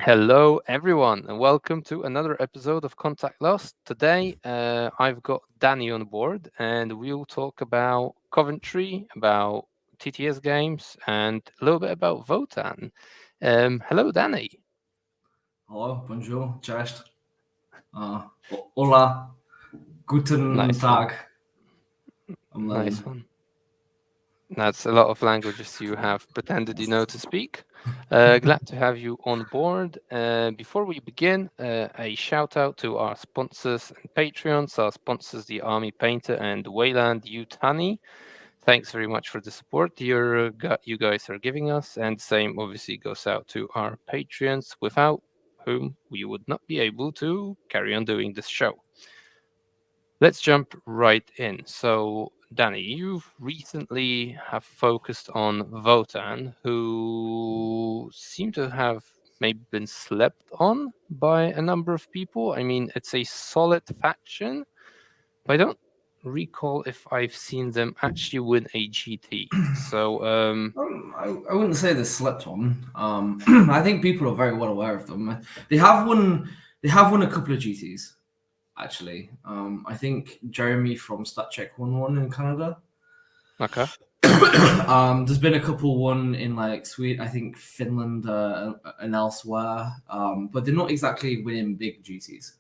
Hello, everyone, and welcome to another episode of Contact Lost. Today, I've got Danny on board, and we'll talk about Coventry, about TTS games, and a little bit about Votan. Hello, Danny. Hallo, bonjour, cześć. Hola, guten Nice one. Tag. I'm Nice learning. one. That's a lot of languages you have pretended you know to speak. Glad to have you on board. Before we begin, a shout out to our sponsors and Patreons. Our sponsors, the Army Painter and Weyland-Yutani. Thanks very much for the support you guys are giving us. And same obviously goes out to our Patreons, without whom we would not be able to carry on doing this show. Let's jump right in. So, Danny, you've recently have focused on Votan, who seem to have maybe been slept on by a number of people. I mean, it's a solid faction, but I don't recall if I've seen them actually win a GT. So, I wouldn't say they're slept on. I think people are very well aware of them. They have won. They have won a couple of GTs, actually. I think Jeremy from StatCheck won one in Canada. okay. There's been a couple won in like Sweden, I think Finland, and elsewhere. But they're not exactly winning big GTs.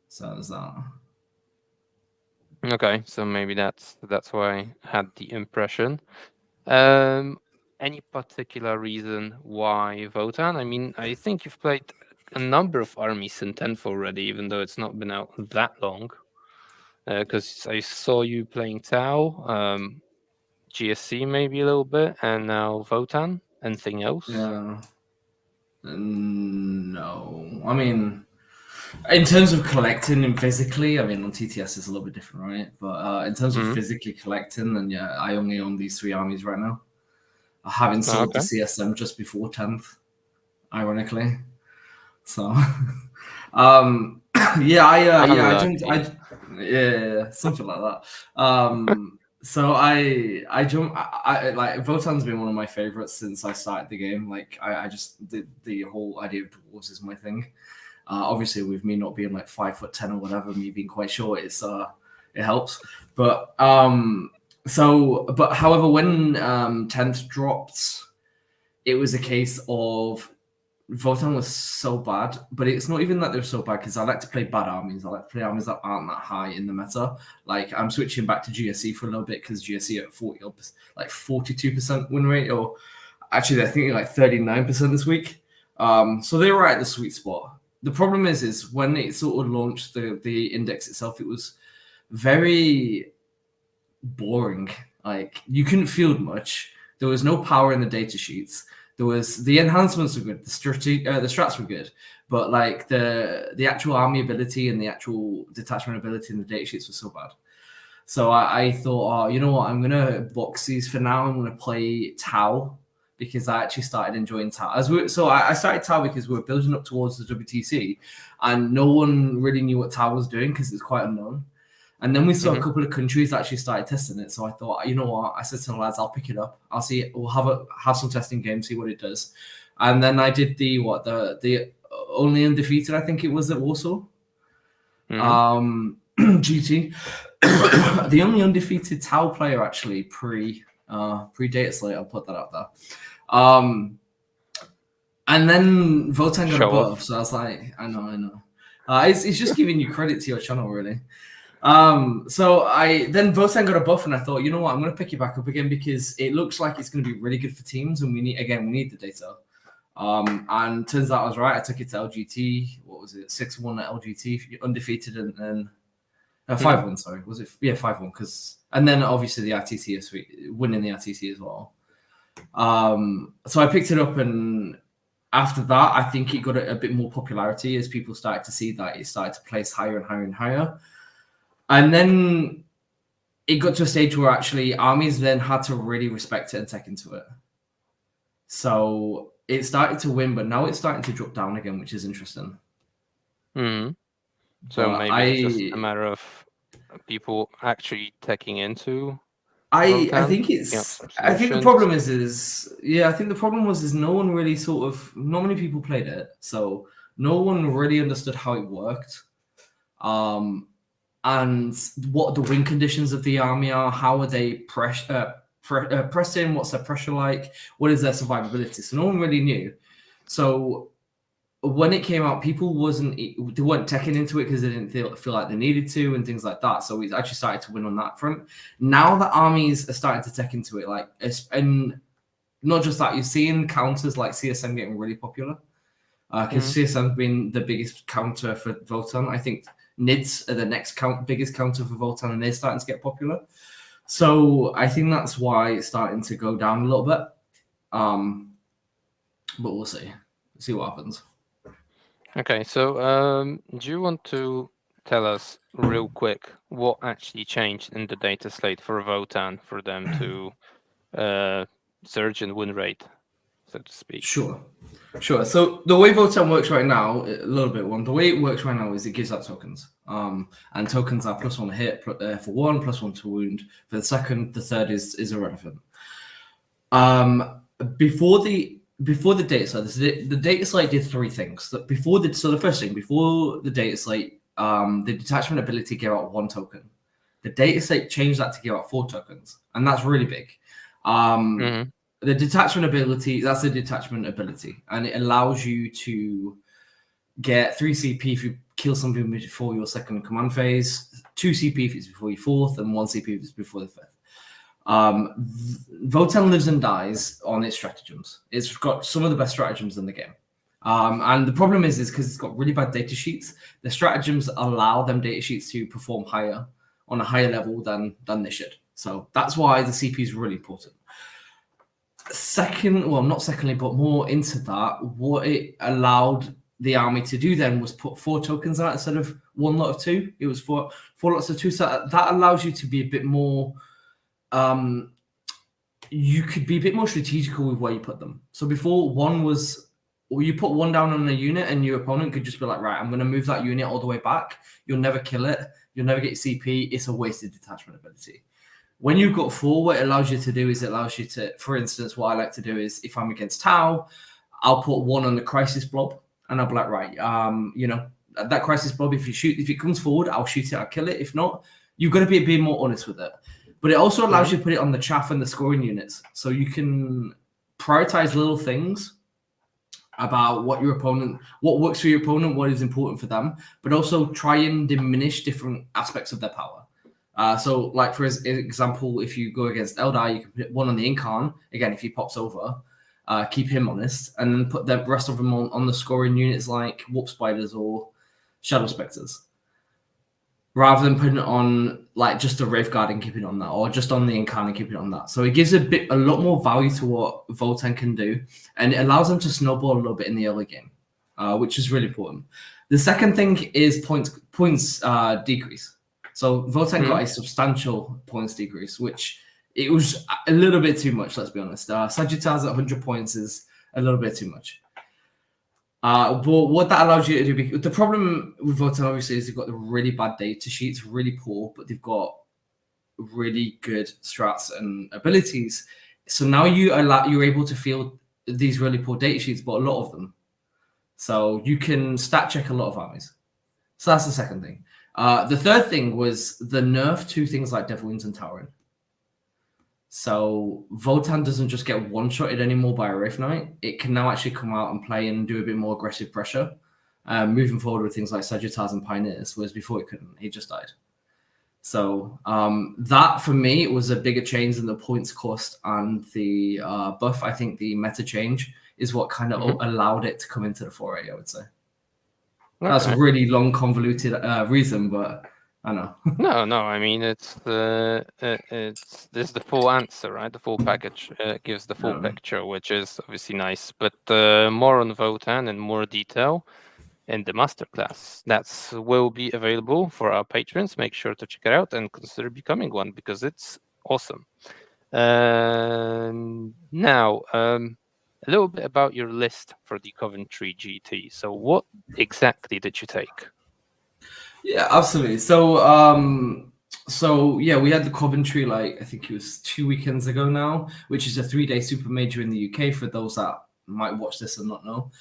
So there's that. Okay, so maybe that's why I had the impression. Any particular reason why Votan? I mean, I think you've played a number of armies in 10th already, even though it's not been out that long. Because I saw you playing Tau, GSC maybe a little bit, and now Votan. Anything else? Yeah. No, I mean, in terms of collecting and physically, I mean, on TTS it's a little bit different, right? But in terms of Mm-hmm. physically collecting, then yeah, I only own these three armies right now. I haven't sold the Okay. CSM just before 10th, ironically. So, yeah, I jumped, Unlucky. yeah, something like that. So I jump. I like Votan's been one of my favorites since I started the game. Like I just the whole idea of dwarves is my thing. Obviously, with me not being like 5'10" or whatever, me being quite short, it helps. But however, when 10th dropped, it was a case of Votan was so bad, but it's not even that they're so bad because I like to play bad armies. I like to play armies that aren't that high in the meta. Like I'm switching back to GSE for a little bit because GSE at 40, like 42% win rate, or actually I think like 39% this week. So they were at the sweet spot. The problem is when it sort of launched the index itself, it was very boring. Like you couldn't field much. There was no power in the data sheets. There was the enhancements were good, the strats were good, but like the actual army ability and the actual detachment ability in the data sheets were so bad. So I thought, oh, you know what, I'm gonna box these for now. I'm gonna play Tau because I actually started enjoying Tau. I started Tau because we were building up towards the WTC, and no one really knew what Tau was doing because it's quite unknown. And then we saw a couple of countries actually started testing it. So I thought, you know what? I said to the lads, I'll pick it up. I'll see it. We'll have some testing games, see what it does. And then I did the only undefeated, I think it was at Warsaw. GT. The only undefeated Tau player actually pre data slate. I'll put that up there. And then Votan got a buff, so I was like, I know. It's just giving you credit to your channel, really. So then Votan got a buff, and I thought, you know what, I'm going to pick it back up again because it looks like it's going to be really good for teams, and we need the data. And turns out I was right. I took it to LGT. What was it? 6-1 at LGT, undefeated, and 5-1. Sorry, was it? Yeah, 5-1. And then obviously the RTC winning the RTC as well. So I picked it up, and after that, I think it got a bit more popularity as people started to see that it started to place higher and higher and higher. And then it got to a stage where actually armies then had to really respect it and take into it. So it started to win, but now it's starting to drop down again, which is interesting. So maybe it's just a matter of people actually taking into I Votan? think Looking up it's some I think the solutions. problem is yeah, I think the problem was is no one really not many people played it, so no one really understood how it worked. Um, and what the win conditions of the army are, how are they pressing, what's their pressure like, what is their survivability. So no one really knew. So when it came out, people they weren't teching into it because they didn't feel like they needed to and things like that. So we actually started to win on that front. Now that armies are starting to tech into it, and not just that, you're seeing counters like CSM getting really popular because Mhm. CSM's been the biggest counter for Votan. I think NIDs are the next biggest counter for Votan, and they're starting to get popular. So I think that's why it's starting to go down a little bit. But we'll see. See what happens. Okay, so do you want to tell us real quick what actually changed in the data slate for Votan for them to surge in win rate, so to speak? Sure. Sure. So the way Votan works right now, a little bit one. The way it works right now is it gives out tokens. And tokens are +1 hit for one, +1 to wound. For the second, the third is irrelevant. Before the data slate, the data slate did three things. The first thing before the data slate, the detachment ability gave out one token. The data slate changed that to give out 4 tokens, and that's really big. Mm-hmm. The detachment ability, that's the detachment ability, and it allows you to get 3 CP if you kill something before your second command phase, 2 CP if it's before your fourth, and 1 CP if it's before the fifth. Votan lives and dies on its stratagems. It's got some of the best stratagems in the game. And the problem is because it's got really bad data sheets, the stratagems allow them data sheets to perform higher on a higher level than they should. So that's why the CP is really important. Not secondly, but more into that, what it allowed the army to do then was put 4 tokens out instead of one lot of 2. It was four lots of 2. So that allows you to be a bit more you could be a bit more strategical with where you put them. So before one was, or you put one down on a unit and your opponent could just be like, right, I'm going to move that unit all the way back. You'll never kill it. You'll never get CP. It's a wasted detachment ability. When you've got 4, what it allows you to do is it allows you to, for instance, what I like to do is if I'm against Tau, I'll put 1 on the crisis blob and I'll be like, right, that crisis blob, if it comes forward, I'll shoot it, I'll kill it. If not, you've got to be a bit more honest with it. But it also allows Mm-hmm. you to put it on the chaff and the scoring units. So you can prioritize little things about what works for your opponent, what is important for them, but also try and diminish different aspects of their power. So, like for example, if you go against Eldar, you can put 1 on the Incarn. Again, if he pops over, keep him honest, and then put the rest of them on the scoring units like Warp Spiders or Shadow Spectres, rather than putting it on like just a Wraithguard and keeping it on that, or just on the Incarn and keeping it on that. So it gives a lot more value to what Votan can do, and it allows them to snowball a little bit in the early game, which is really important. The second thing is points decrease. So Votan got a substantial points decrease, which it was a little bit too much, let's be honest. Sagittarius at 100 points is a little bit too much. But what that allows you to do, the problem with Votan obviously is they've got the really bad data sheets, really poor, but they've got really good strats and abilities. So now you're able to field these really poor data sheets, but a lot of them. So you can stat check a lot of armies. So that's the second thing. The third thing was the nerf to things like Devil Winds and Tauren. So Votan doesn't just get one-shotted anymore by a Wraith Knight. It can now actually come out and play and do a bit more aggressive pressure, moving forward with things like Sagittars and Pioneers, whereas before it couldn't. He just died. So that, for me, was a bigger change than the points cost and the buff. I think the meta change is what kind of allowed it to come into the foray, I would say. That's a Okay. really long, convoluted reason, but I know. No. I mean, it's this is the full answer, right? The full package gives the full picture, which is obviously nice. But more on Votan and more detail in the masterclass that will be available for our patrons. Make sure to check it out and consider becoming one because it's awesome. Now, a little bit about your list for the Coventry GT. So, what exactly did you take? Yeah, absolutely. So, So yeah, we had the Coventry, like I think it was 2 weekends ago now, which is a 3-day super major in the UK for those that might watch this and not know.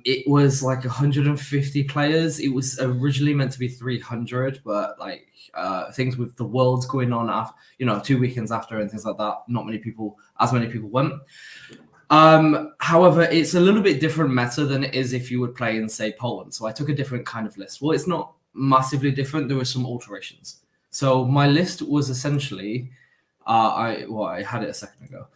It was like 150 players. It was originally meant to be 300, but like things with the world going on after, 2 weekends after and things like that, not as many people went. However, it's a little bit different meta than it is if you would play in, say, Poland. So I took a different kind of list. Well, it's not massively different. There were some alterations. So my list was essentially, I had it a second ago.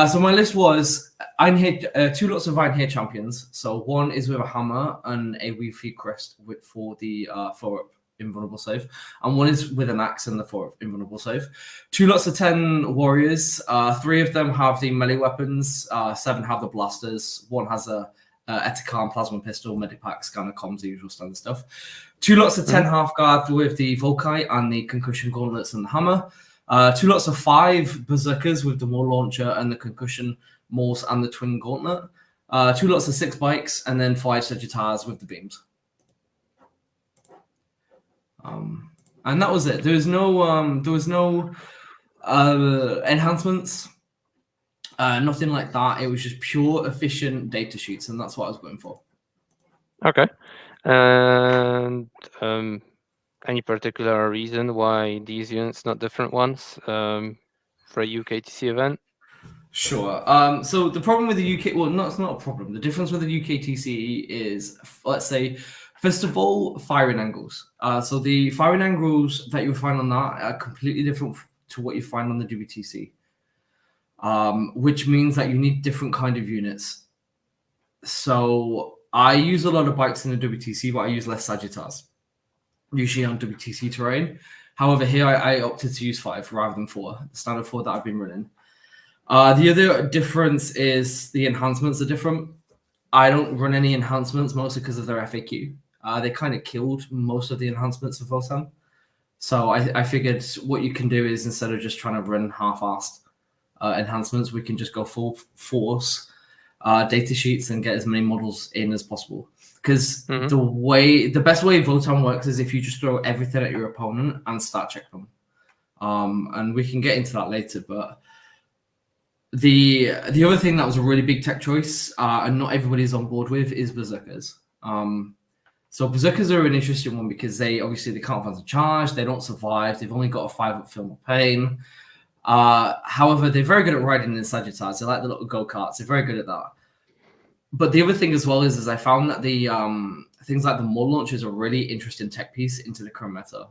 So my list was two lots of Einhir champions. So one is with a hammer and a Wi-Fi crest for the for invulnerable save, and one is with an axe and the 4 invulnerable save. 2 lots of 10 warriors. 3 of them have the melee weapons. 7 have the blasters. 1 has a Etikan plasma pistol, medipack, scanner, comms, the usual standard stuff. 2 lots of 10 half guard with the Volkite and the concussion gauntlets and the hammer. 2 lots of 5 berserkers with the maul launcher and the concussion mauls and the twin gauntlet. 2 lots of 6 bikes, and then 5 Sagittars with the beams. And that was it. There was no enhancements, nothing like that. It was just pure efficient data sheets, and that's what I was going for. Okay. And any particular reason why these units, not different ones, for a UKTC event? Sure. So the problem with the UK, well, no, it's not a problem. The difference with the UKTC is, let's say, first of all, firing angles. So the firing angles that you find on that are completely different to what you find on the WTC, which means that you need different kind of units. So I use a lot of bikes in the WTC, but I use less Sagittars, usually on WTC terrain. However, here I opted to use 5 rather than 4, the standard 4 that I've been running. The other difference is the enhancements are different. I don't run any enhancements, mostly because of their FAQ. They kind of killed most of the enhancements of Votan. So I figured what you can do is, instead of just trying to run half-assed enhancements, we can just go full force data sheets and get as many models in as possible. Because the best way Votan works is if you just throw everything at your opponent and start check them. And we can get into that later, but the other thing that was a really big tech choice, and not everybody's on board with, is berserkers. So berserkers are an interesting one because they can't find a charge, they don't survive, they've only got a 5-up film of pain. However, they're very good at riding in Sagittars. They like the little go-karts. They're very good at that. But the other thing as well is I found that the things like the maul launcher is a really interesting tech piece into the current meta.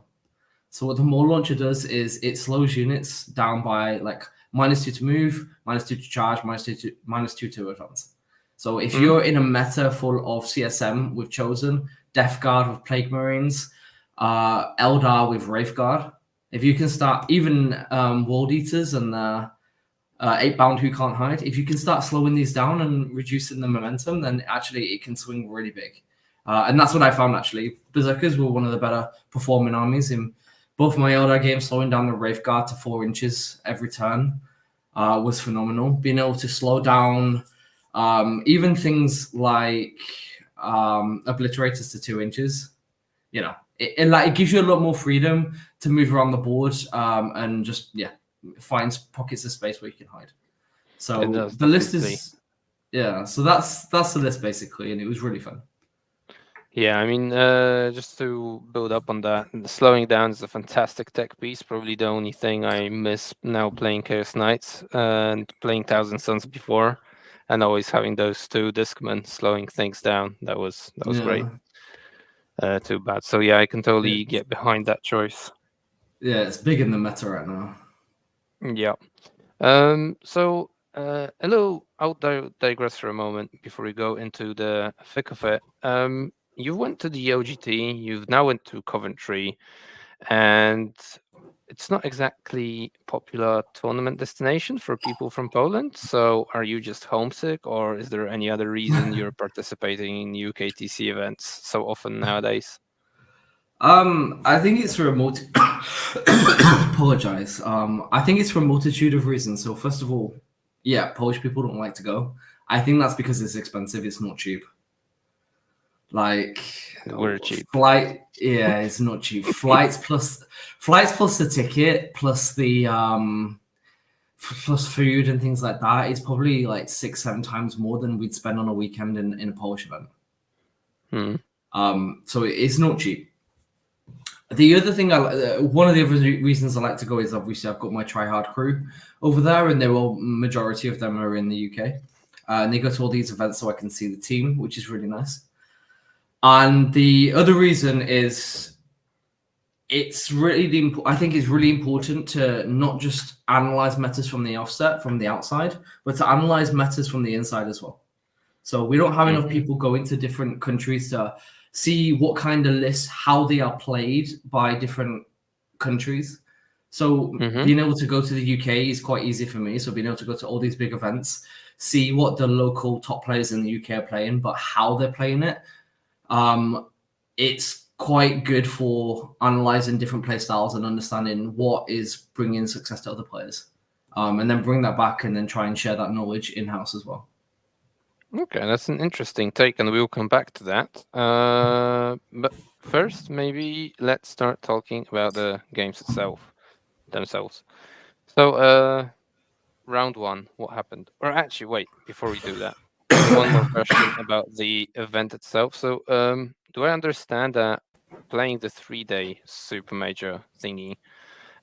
So what the maul launcher does is it slows units down by like -2 to move, -2 to charge, -2 to advance. So if you're in a meta full of CSM with Chosen, Death Guard with Plague Marines, Eldar with Wraith Guard, if you can start even World Eaters and 8-bound Who Can't Hide, if you can start slowing these down and reducing the momentum, then actually it can swing really big. And that's what I found, actually. Berserkers were one of the better performing armies in both my Eldar games. Slowing down the Wraith Guard to 4 inches every turn was phenomenal. Being able to slow down even things like Obliterators to 2 inches, it gives you a lot more freedom to move around the board and just finds pockets of space where you can hide. So the list is so that's the list basically, and it was really fun. Yeah, I mean, just to build up on that, slowing down is a fantastic tech piece. Probably the only thing I miss now playing Chaos Knights and playing Thousand Suns before, and always having those 2 Discmen slowing things down. That was great. Too bad. So yeah, I can totally get behind that choice. Yeah, it's big in the meta right now. Yeah. So I'll digress for a moment before we go into the thick of it. You went to the OGT, you've now went to Coventry, and it's not exactly a popular tournament destination for people from Poland. So are you just homesick, or is there any other reason you're participating in UKTC events so often nowadays? I think it's for a apologize. I think it's for a multitude of reasons. So first of all, Polish people don't like to go. I think that's because it's expensive. It's not cheap. Like We're cheap. flight, yeah, it's not cheap. Flights plus the ticket plus the plus food and things like that is probably like 6-7 times more than we'd spend on a weekend in a Polish event. So it's not cheap. The other thing, one of the other reasons I like to go is obviously I've got my try hard crew over there, and they're all majority of them are in the UK, and they go to all these events so I can see the team, which is really nice. And the other reason is it's really I think it's really important to not just analyze metas from the offset, from the outside, but to analyze metas from the inside as well. So we don't have enough people going to different countries to see what kind of lists, how they are played by different countries. So being able to go to the UK is quite easy for me. So being able to go to all these big events, see what the local top players in the UK are playing, but how they're playing it, it's quite good for analyzing different play styles and understanding what is bringing success to other players, and then bring that back and then try and share that knowledge in-house as well. Okay, that's an interesting take, and we'll come back to that. But first, maybe let's start talking about the games themselves. So, round one, what happened? Or actually, wait, before we do that, one more question about the event itself. So, do I understand that playing the 3-day super major thingy,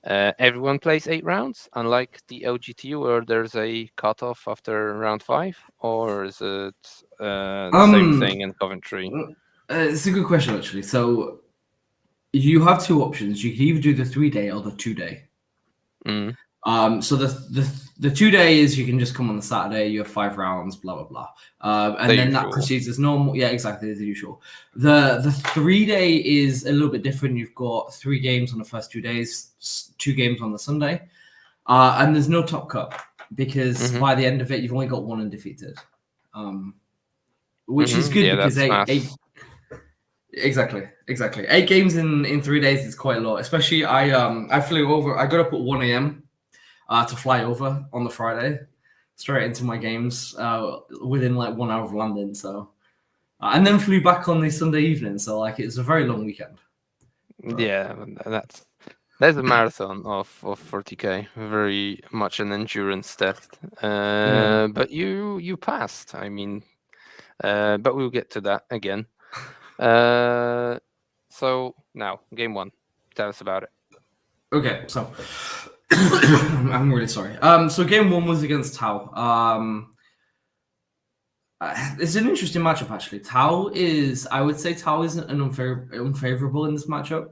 everyone plays 8 rounds, unlike the LGTU, where there's a cutoff after round 5, or is it the same thing in Coventry? It's a good question, actually. So you have two options. You can either do the 3-day or the 2-day. So the 2-day is you can just come on the Saturday, you have 5 rounds, blah blah blah, and then that proceeds as normal. Yeah, exactly as usual. The 3-day is a little bit different. You've got 3 games on the first 2 days, 2 games on the Sunday, and there's no top cup because by the end of it you've only got 1 undefeated, which is good because Exactly. 8 games in 3 days is quite a lot. Especially I flew over. I got up at 1 a.m. To fly over on the Friday, straight into my games within like 1 hour of landing. So, and then flew back on the Sunday evening. So like it's a very long weekend. Yeah, there's a marathon of 40K, very much an endurance test. But you passed. I mean, but we'll get to that again. So now, game 1. Tell us about it. Okay, so I'm really sorry. So game 1 was against Tau. It's an interesting matchup actually. I would say Tau isn't an unfavorable in this matchup.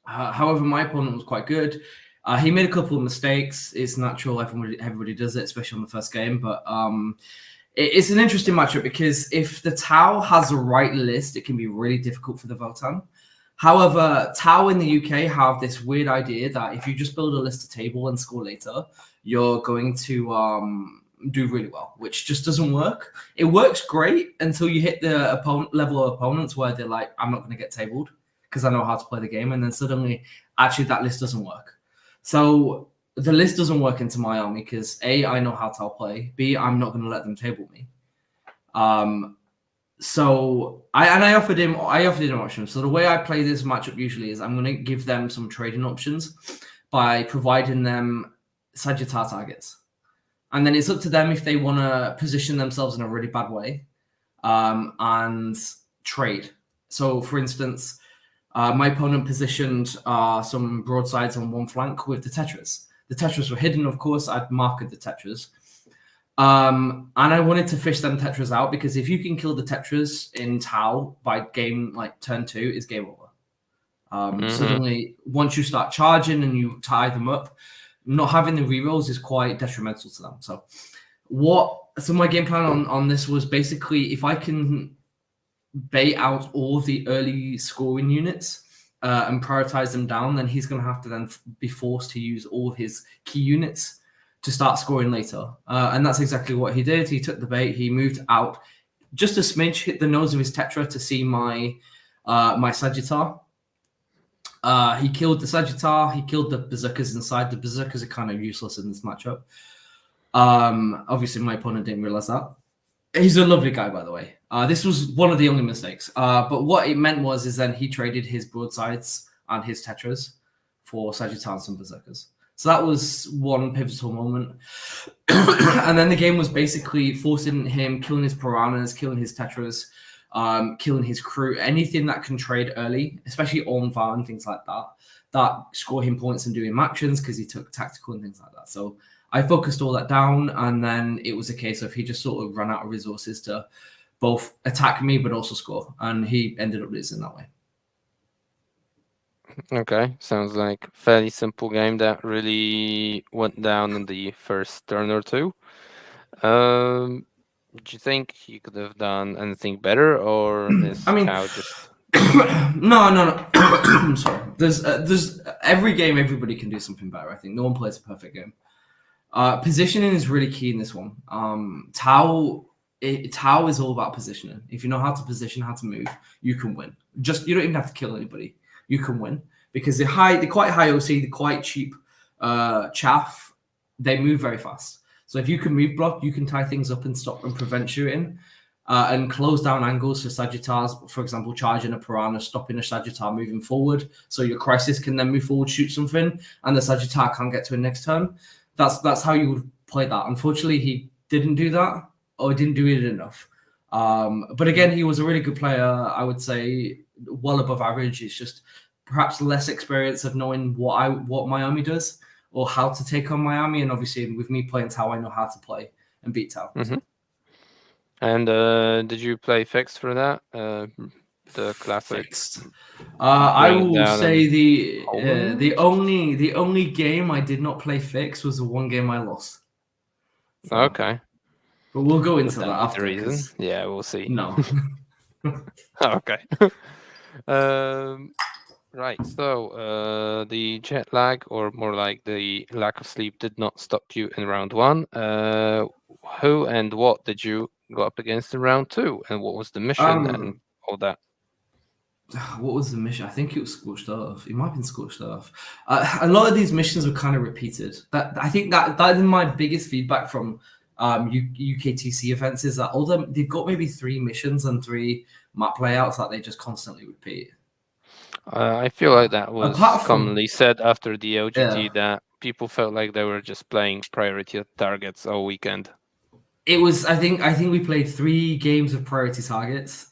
However, my opponent was quite good. He made a couple of mistakes. It's natural. Everybody does it, especially on the first game. But it's an interesting matchup because if the Tau has the right list, it can be really difficult for the Votan. However, Tau in the UK have this weird idea that if you just build a list of table and score later, you're going to do really well, which just doesn't work. It works great until you hit the level of opponents where they're like, I'm not going to get tabled because I know how to play the game. And then suddenly, actually, that list doesn't work. So the list doesn't work into my army because A, I know how to play. B, I'm not going to let them table me. So I offered him options. So the way I play this matchup usually is I'm going to give them some trading options by providing them Sagittar targets, and then it's up to them if they want to position themselves in a really bad way and trade. So, for instance, my opponent positioned some broadsides on one flank with the Tetras. The Tetras were hidden, of course. I'd marked the Tetras. And I wanted to fish them Tetras out because if you can kill the Tetras in Tau by game like turn 2, is game over. Suddenly, once you start charging and you tie them up, not having the rerolls is quite detrimental to them. So my game plan on this was basically if I can bait out all of the early scoring units and prioritize them down, then he's going to have to then be forced to use all of his key units to start scoring later. And that's exactly what he did. He took the bait. He moved out just a smidge, hit the nose of his Tetra to see my Sagittar. He killed the Sagittar. He killed the Berserkers inside. The Berserkers are kind of useless in this matchup. Obviously, my opponent didn't realize that. He's a lovely guy, by the way. This was one of the only mistakes. But what it meant is then he traded his broadsides and his tetras for Sagittarians and Berserkers. So that was one pivotal moment. And then the game was basically forcing him, killing his piranhas, killing his tetras, killing his crew, anything that can trade early, especially on VAR and things like that, that score him points and doing actions because he took tactical and things like that. So I focused all that down, and then it was a case of he just sort of ran out of resources to both attack me but also score, and he ended up losing that way. Okay, sounds like fairly simple game that really went down in the first turn or two. Do you think you could have done anything better, or is I mean, Chow just no. I'm sorry. There's every game everybody can do something better. I think no one plays a perfect game. Positioning is really key in this one. Tau is all about positioning. If you know how to position, how to move, you can win. You don't even have to kill anybody. You can win because they're quite high OC, they're quite cheap. Chaff, they move very fast. So if you can move block, you can tie things up and stop and prevent shooting. And close down angles for Sagittars, for example, charging a Piranha, stopping a Sagittar moving forward. So your Crisis can then move forward, shoot something, and the Sagittar can't get to it next turn. That's how you would play that. Unfortunately, he didn't do that, or didn't do it enough. But again, he was a really good player. I would say well above average. It's just perhaps less experience of knowing what Miami does or how to take on Miami. And obviously, with me playing Tau, I know how to play and beat Tau. Mm-hmm. And did you play fixed for that? The classic. Fixed. I will say the the only game I did not play fixed was the one game I lost. So, okay, but we'll go into that that after. The reason, yeah, we'll see. No. Okay. Right. So the jet lag, or more like the lack of sleep, did not stop you in round one. Who and what did you go up against in round two, and what was the mission and all that? What was the mission? I think it was Scorched Earth. It might have been Scorched Earth. A lot of these missions were kind of repeated. I think that is my biggest feedback from UKTC events is that they've got maybe 3 missions and 3 map layouts that they just constantly repeat. I feel like that was commonly said after the OGT that people felt like they were just playing priority targets all weekend. It was. I think we played 3 games of priority targets.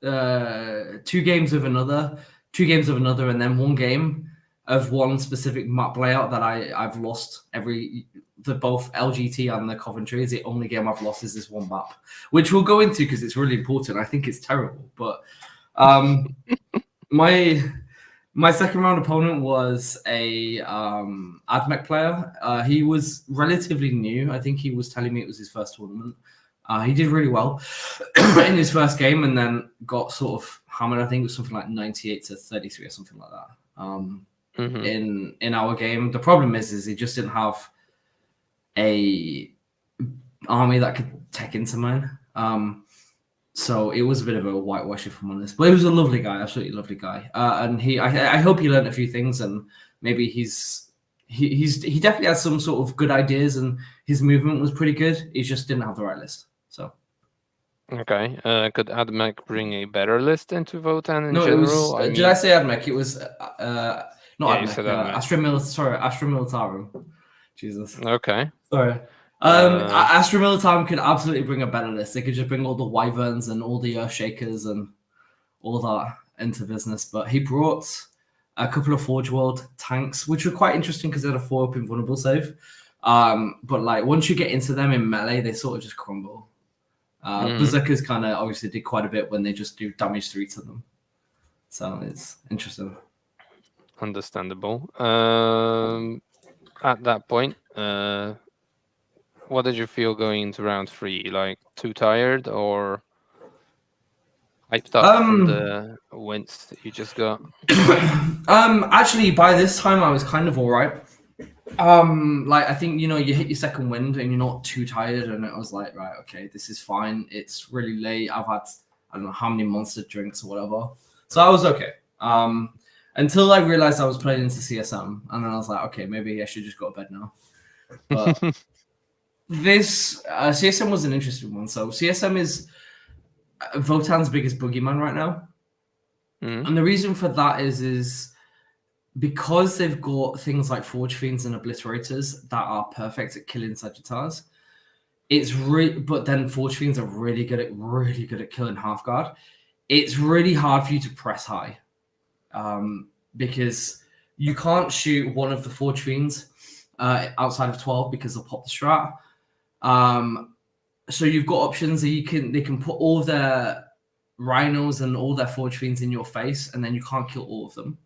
2 games of another, 2 games of another, and then 1 game of one specific map layout that I've lost both LGT and the Coventry is the only game I've lost is this one map, which we'll go into because it's really important. I think it's terrible, but my second round opponent was a AdMech player. He was relatively new. I think he was telling me it was his first tournament. He did really well in his first game and then got sort of hammered. I think it was something like 98 to 33 or something like that. In our game, the problem is he just didn't have a army that could tech into mine. So it was a bit of a whitewash, if I'm honest. But he was a lovely guy, absolutely lovely guy. And I hope he learned a few things, and maybe he definitely has some sort of good ideas, and his movement was pretty good. He just didn't have the right list. So. Okay. Could AdMech bring a better list into Votan in general? It was, did I say AdMech? It was not AdMech. Astra Militarum. Jesus. Okay. Sorry. Astra Militarum could absolutely bring a better list. They could just bring all the Wyverns and all the Earthshakers and all that into business. But he brought a couple of Forge World tanks, which were quite interesting because they had a 4-up invulnerable save. But like once you get into them in melee, they sort of just crumble. Berserkers kind of obviously did quite a bit when they just do damage 3 to them. So it's interesting. Understandable. At that point, what did you feel going into round 3? Like too tired or hyped up from the wins that you just got? Actually, by this time I was kind of all right. Like I think you hit your second wind and you're not too tired, and it was like, right, okay, this is fine. It's really late. I've had I don't know how many monster drinks or whatever, so I was okay. Until I realized I was playing into CSM, and then I was like, okay, maybe I should just go to bed now. But This CSM was an interesting one. So CSM is Votan's biggest boogeyman right now, Mm-hmm. and the reason for that is because they've got things like Forge Fiends and Obliterators that are perfect at killing Sagittars. But then Forge Fiends are really good at killing half guard. It's really hard for you to press high, because you can't shoot one of the Forge Fiends outside of 12 because they'll pop the strat. So you've got options that they can put all their rhinos and all their Forge Fiends in your face, and then you can't kill all of them.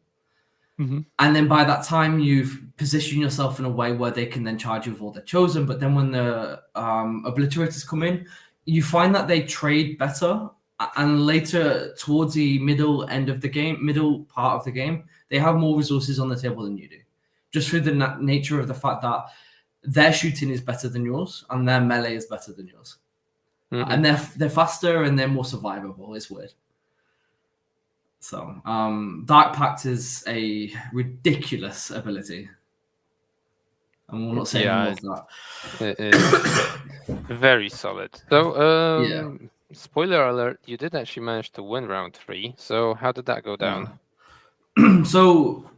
Mm-hmm. And then by that time, you've positioned yourself in a way where they can then charge you with all their chosen. But then when the obliterators come in, you find that they trade better. And later, towards the middle part of the game, they have more resources on the table than you do, just through the nature of the fact that their shooting is better than yours and their melee is better than yours, Mm-hmm. and they're faster and they're more survivable. It's weird. So, Dark Pact is a ridiculous ability. And we're not saying Yeah, more of that. it is very solid. So, Yeah. spoiler alert, you did actually manage to win round 3. So, how did that go down? So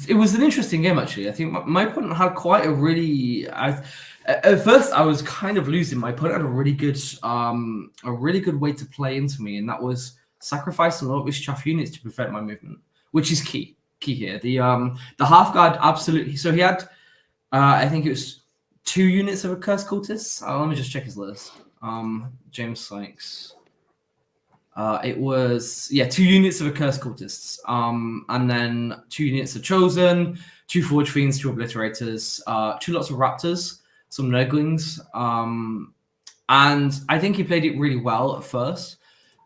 it was an interesting game, actually. I think my opponent had quite a really. At first, I was kind of losing. My opponent had a really good way to play into me, and that was sacrifice a lot of his chaff units to prevent my movement, which is key here. The half guard absolutely. So he had, I think it was 2 units of a cursed cultist. Let me just check his list. James Sykes. It was 2 units of accursed cultists, and then 2 units of chosen, 2 forge fiends, 2 obliterators, 2 lots of raptors, some nurglings, and I think he played it really well at first,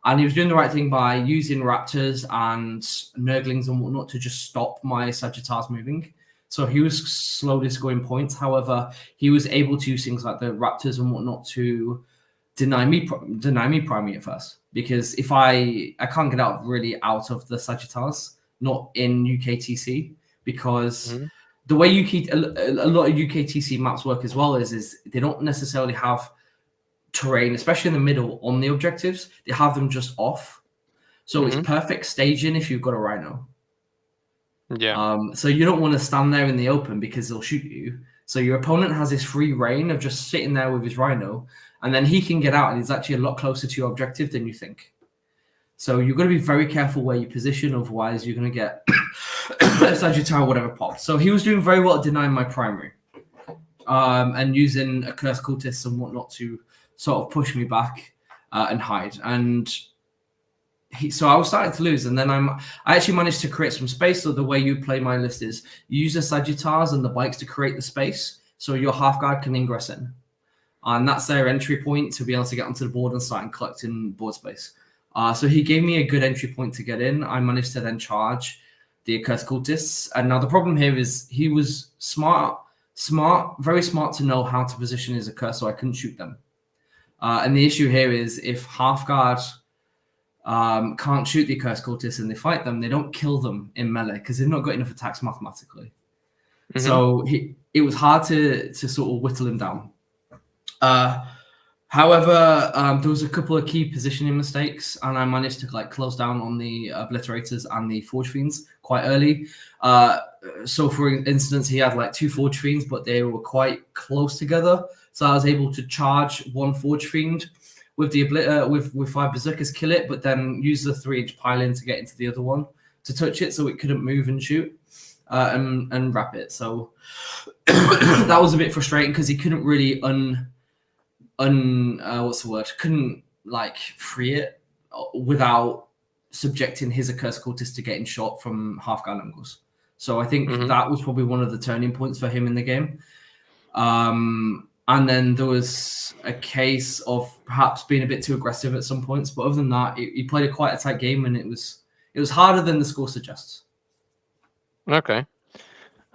and he was doing the right thing by using raptors and nurglings and whatnot to just stop my Sagittars moving. So he was slowly scoring points. However, he was able to use things like the raptors and whatnot to deny me priming at first, because if I can't get out of the Sagittars, not in UKTC, because Mm-hmm. the way a lot of UKTC maps work as well is they don't necessarily have terrain, especially in the middle on the objectives. They have them just off, so it's Mm-hmm. perfect staging if you've got a rhino. Yeah. So you don't want to stand there in the open because they'll shoot you. So your opponent has this free reign of just sitting there with his rhino, and then he can get out, and he's actually a lot closer to your objective than you think. So you've got to be very careful where you position, otherwise you're going to get Sagittarius whatever popped. So he was doing very well at denying my primary, and using a cursed cultist and whatnot to sort of push me back and hide. And so I was starting to lose, and then I actually managed to create some space. So the way you play my list is you use the Sagittars and the bikes to create the space, so your half guard can ingress in, and that's their entry point to be able to get onto the board and start collecting board space. So he gave me a good entry point to get in. I managed to then charge the accursed cultists, and now the problem here is he was very smart to know how to position his accursed, so I couldn't shoot them. And the issue here is if half guard can't shoot the accursed cultists and they fight them, they don't kill them in melee because they've not got enough attacks mathematically. Mm-hmm. So it was hard to sort of whittle him down. However, there was a couple of key positioning mistakes, and I managed to close down on the obliterators and the forge fiends quite early. So, for instance, he had 2 forge fiends, but they were quite close together. So I was able to charge 1 forge fiend with the with 5 berserkers, kill it, but then use the 3-inch pile-in to get into the other one to touch it, so it couldn't move and shoot and wrap it. So that was a bit frustrating because he couldn't really couldn't free it without subjecting his accursed cultist to getting shot from half guard angles. So I think that was probably one of the turning points for him in the game. And then there was a case of perhaps being a bit too aggressive at some points, but other than that, he played quite a tight game, and it was harder than the score suggests. Okay.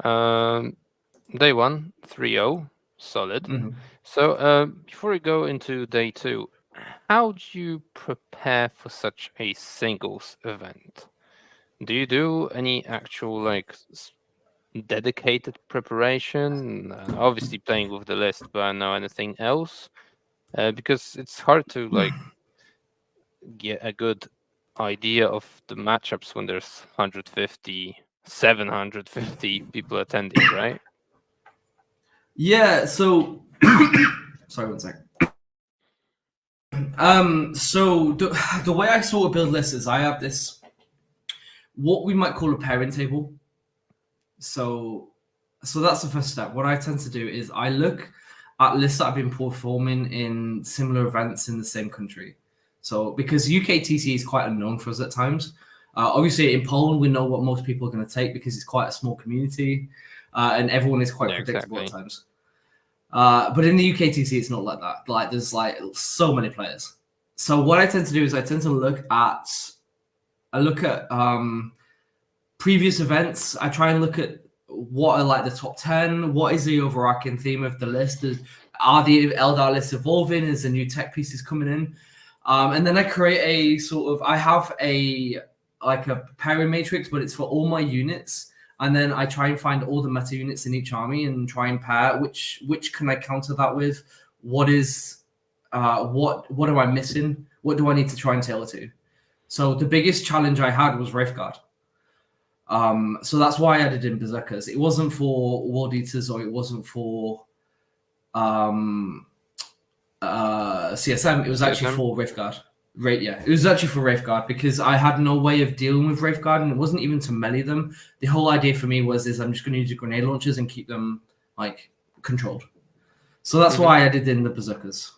Day 1, 3-0, solid. Mm-hmm. So before we go into day 2, how do you prepare for such a singles event? Do you do any actual dedicated preparation? Obviously playing with the list, but I don't know anything else because it's hard to like get a good idea of the matchups when there's 150, 750 people attending, right? Yeah. So, sorry, one sec. So the way I sort of build lists is I have this what we might call a pairing table. So that's the first step. What I tend to do is I look at lists that have been performing in similar events in the same country. So because UKTC is quite unknown for us at times. Obviously, in Poland, we know what most people are going to take because it's quite a small community, and everyone is quite Yeah, predictable at exactly. times. But in the UKTC, it's not like that. Like there's like so many players. So what I tend to do is I tend to look at previous events. I try and look at what are like the top 10. What is the overarching theme of the list? Are the Eldar lists evolving? Is the new tech pieces coming in? And then I create a sort of. I have a like a pairing matrix, but it's for all my units. And then I try and find all the meta units in each army and try and pair which can I counter that with? What is what am I missing? What do I need to try and tailor to? So the biggest challenge I had was Wraithguard. So that's why I added in Berserkers. It wasn't for World Eaters or it wasn't for CSM. It was actually CSM? for Wraithguard. Right, yeah. It was actually for Wraithguard because I had no way of dealing with Wraithguard and it wasn't even to melee them. The whole idea for me was I'm just going to use the grenade launchers and keep them like controlled. So that's Mm-hmm. why I added in the Berserkers.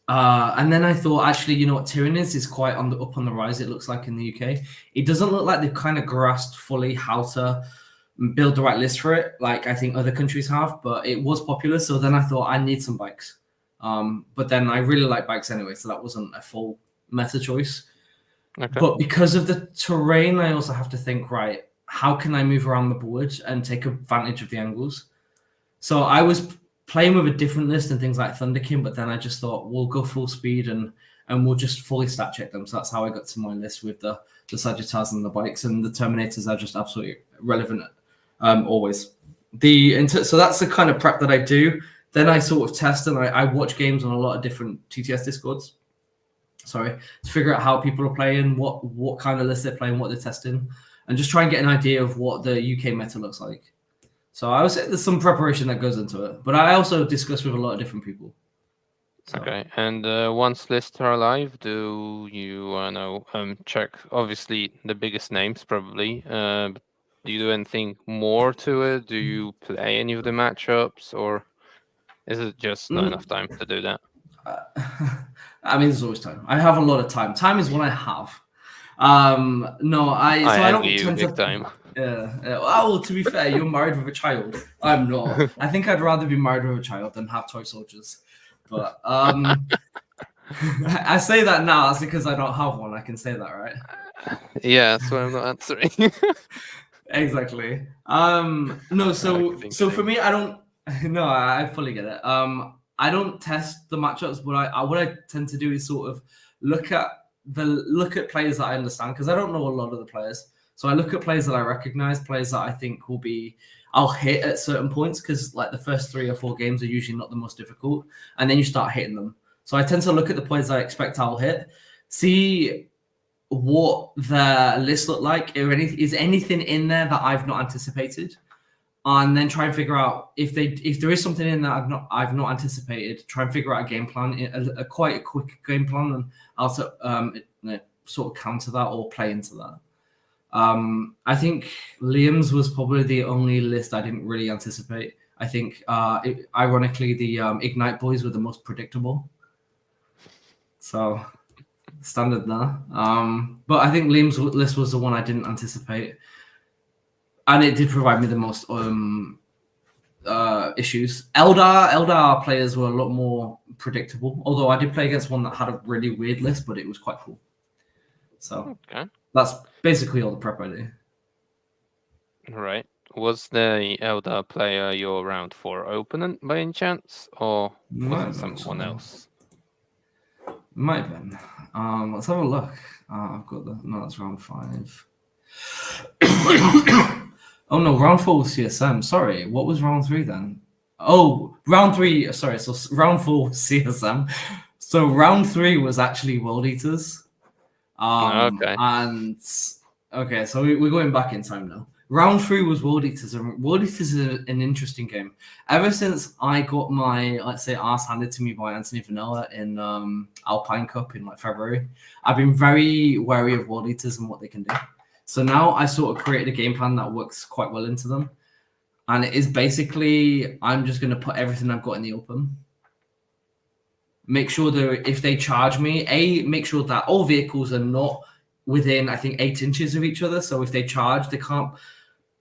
And then I thought, actually, you know what, Tyranids is quite up on the rise. It looks like in the UK. It doesn't look like they've kind of grasped fully how to build the right list for it, like I think other countries have. But it was popular, so then I thought I need some bikes. But then I really like bikes anyway, so that wasn't a full meta choice. Okay. But because of the terrain, I also have to think, right, how can I move around the board and take advantage of the angles? So I was playing with a different list and things like Thunderkin, but then I just thought we'll go full speed and we'll just fully stat check them. So that's how I got to my list with the Sagittars and the bikes, and the Terminators are just absolutely relevant always. So that's the kind of prep that I do. Then I sort of test and I watch games on a lot of different TTS discords. Sorry, to figure out how people are playing, what kind of list they're playing, what they're testing, and just try and get an idea of what the UK meta looks like. So I would say there's some preparation that goes into it, but I also discuss with a lot of different people. So. Okay. And once lists are live, do you know check obviously the biggest names probably? But do you do anything more to it? Do you play any of the matchups, or is it just not enough time to do that? I mean, there's always time. I have a lot of time. Time is what I have. No, I I envy don't you tend big to. time. Well, to be fair, you're married with a child. I'm not. I think I'd rather be married with a child than have toy soldiers. But I say that now. That's because I don't have one. I can say that, right? Yeah, that's why I'm not answering. Exactly. No, so for Thinking. me, I don't. No, I fully get it. I don't test the matchups, but what I tend to do is sort of look at players that I understand because I don't know a lot of the players. So I look at players that I recognize, players that I think I'll hit at certain points because like the first 3 or 4 games are usually not the most difficult, and then you start hitting them. So I tend to look at the players I expect I'll hit, see what their list look like, or is anything in there that I've not anticipated, and then try and figure out if there is something in that I've not anticipated. Try and figure out a game plan, a quite a quick game plan, and I'll sort of counter that or play into that. I think Liam's was probably the only list I didn't really anticipate. I think, ironically, the Ignite boys were the most predictable. So standard there. But I think Liam's list was the one I didn't anticipate, and it did provide me the most issues. Eldar players were a lot more predictable, although I did play against one that had a really weird list, but it was quite cool. So Okay. that's basically all the prep I do. Right. Was the Elder player your round 4 opponent by any chance, or was it someone else? Might have been. Let's have a look. I've got no, that's round 5. Oh no, round 4 was CSM. Sorry, what was round 3 then? Oh, round 3. Sorry, so round 4 was CSM. So round 3 was actually World Eaters. Okay. And okay, so we're going back in time now. Round 3 was World Eaters, and World Eaters is an interesting game. Ever since I got my, let's say, arse handed to me by Anthony Vanilla in Alpine Cup in like February, I've been very wary of World Eaters and what they can do. So now I sort of created a game plan that works quite well into them. And it is basically, I'm just going to put everything I've got in the open. Make sure that if they charge me, make sure that all vehicles are not within, I think, 8 inches of each other. So if they charge, they can't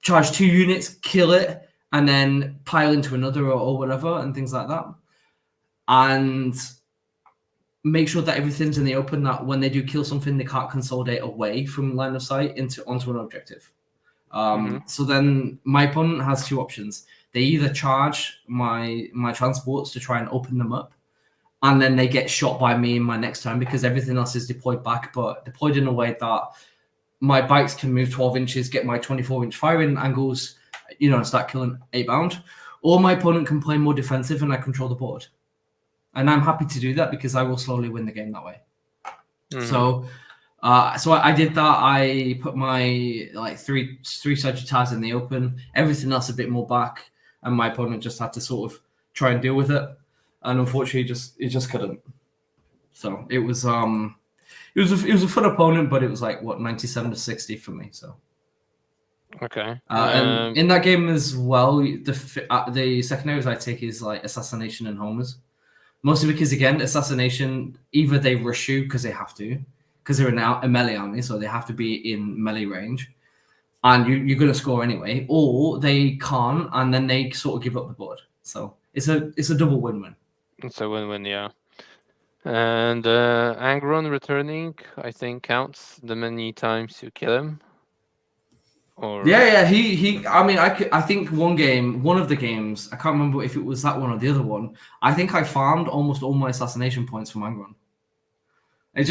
charge 2 units, kill it, and then pile into another or whatever, and things like that. And make sure that everything's in the open, that when they do kill something, they can't consolidate away from line of sight onto an objective. So then my opponent has 2 options. They either charge my transports to try and open them up, and then they get shot by me in my next turn because everything else is deployed back, but deployed in a way that my bikes can move 12 inches, get my 24-inch firing angles, and start killing 8-bound. Or my opponent can play more defensive and I control the board. And I'm happy to do that because I will slowly win the game that way. So I did that. I put my three Sagittars in the open, everything else a bit more back, and my opponent just had to sort of try and deal with it. And unfortunately, it just couldn't. So it was a fun opponent, but it was 97-60 for me. So okay. And in that game as well, the secondaries I take is assassination and homers, mostly because again assassination, either they rush you because they have to, because they're a melee army, so they have to be in melee range, and you're going to score anyway, or they can't, and then they sort of give up the board. So it's a double win-win. It's a win-win, yeah. And Angron returning, I think, counts the many times you kill him. Or yeah, he. I mean, I think one of the games, I can't remember if it was that one or the other one. I think I farmed almost all my assassination points from Angron. He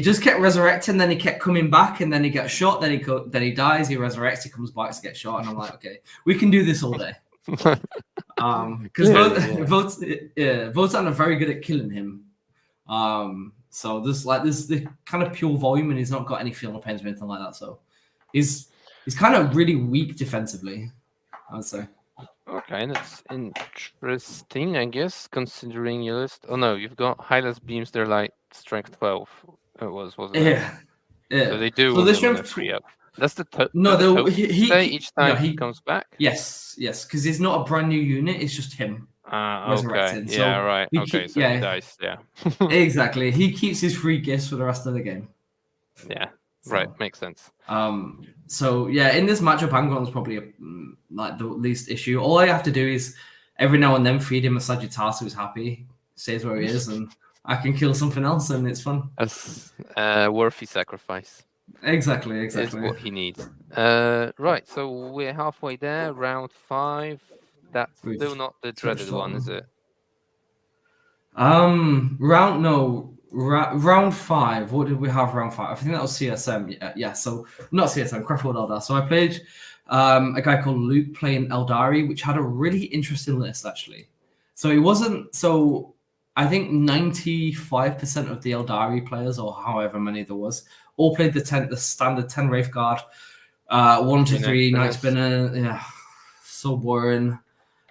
just kept resurrecting, then he kept coming back, and then he gets shot, then he dies, he resurrects, he comes back to get shot, and I'm like, okay, we can do this all day. Because Votan are very good at killing him. So there's the kind of pure volume, and he's not got any feeling pains or anything like that. So he's kind of really weak defensively, I would say. Okay, that's interesting, I guess, considering your list. Oh no, you've got Hylas beams. They're like strength 12. Wasn't it? Yeah. So they do so when they free up. That's the each time he comes back. Yes, because he's not a brand new unit. It's just him. Okay. Yeah. Right. Okay. So he dies. Yeah. Exactly. He keeps his free gifts for the rest of the game. Yeah. Right. Makes sense. So yeah, in this matchup, Angron's probably the least issue. All I have to do is every now and then feed him a Sagittarius who's happy, stays where he is, and I can kill something else, and it's fun. That's a worthy sacrifice. Exactly. Is what he needs. Right. So we're halfway there. Round 5. That's still not the dreaded one, is it? Round 5. What did we have? Round 5. I think that was CSM. Yeah. So not CSM. Crawford Eldar. So I played a guy called Luke playing Eldari, which had a really interesting list actually. So it wasn't. So I think 95% of the Eldari players, or however many there was, all played the standard 10 Wraith Guard, 1 to 3 Night Spinner. Yeah, so boring.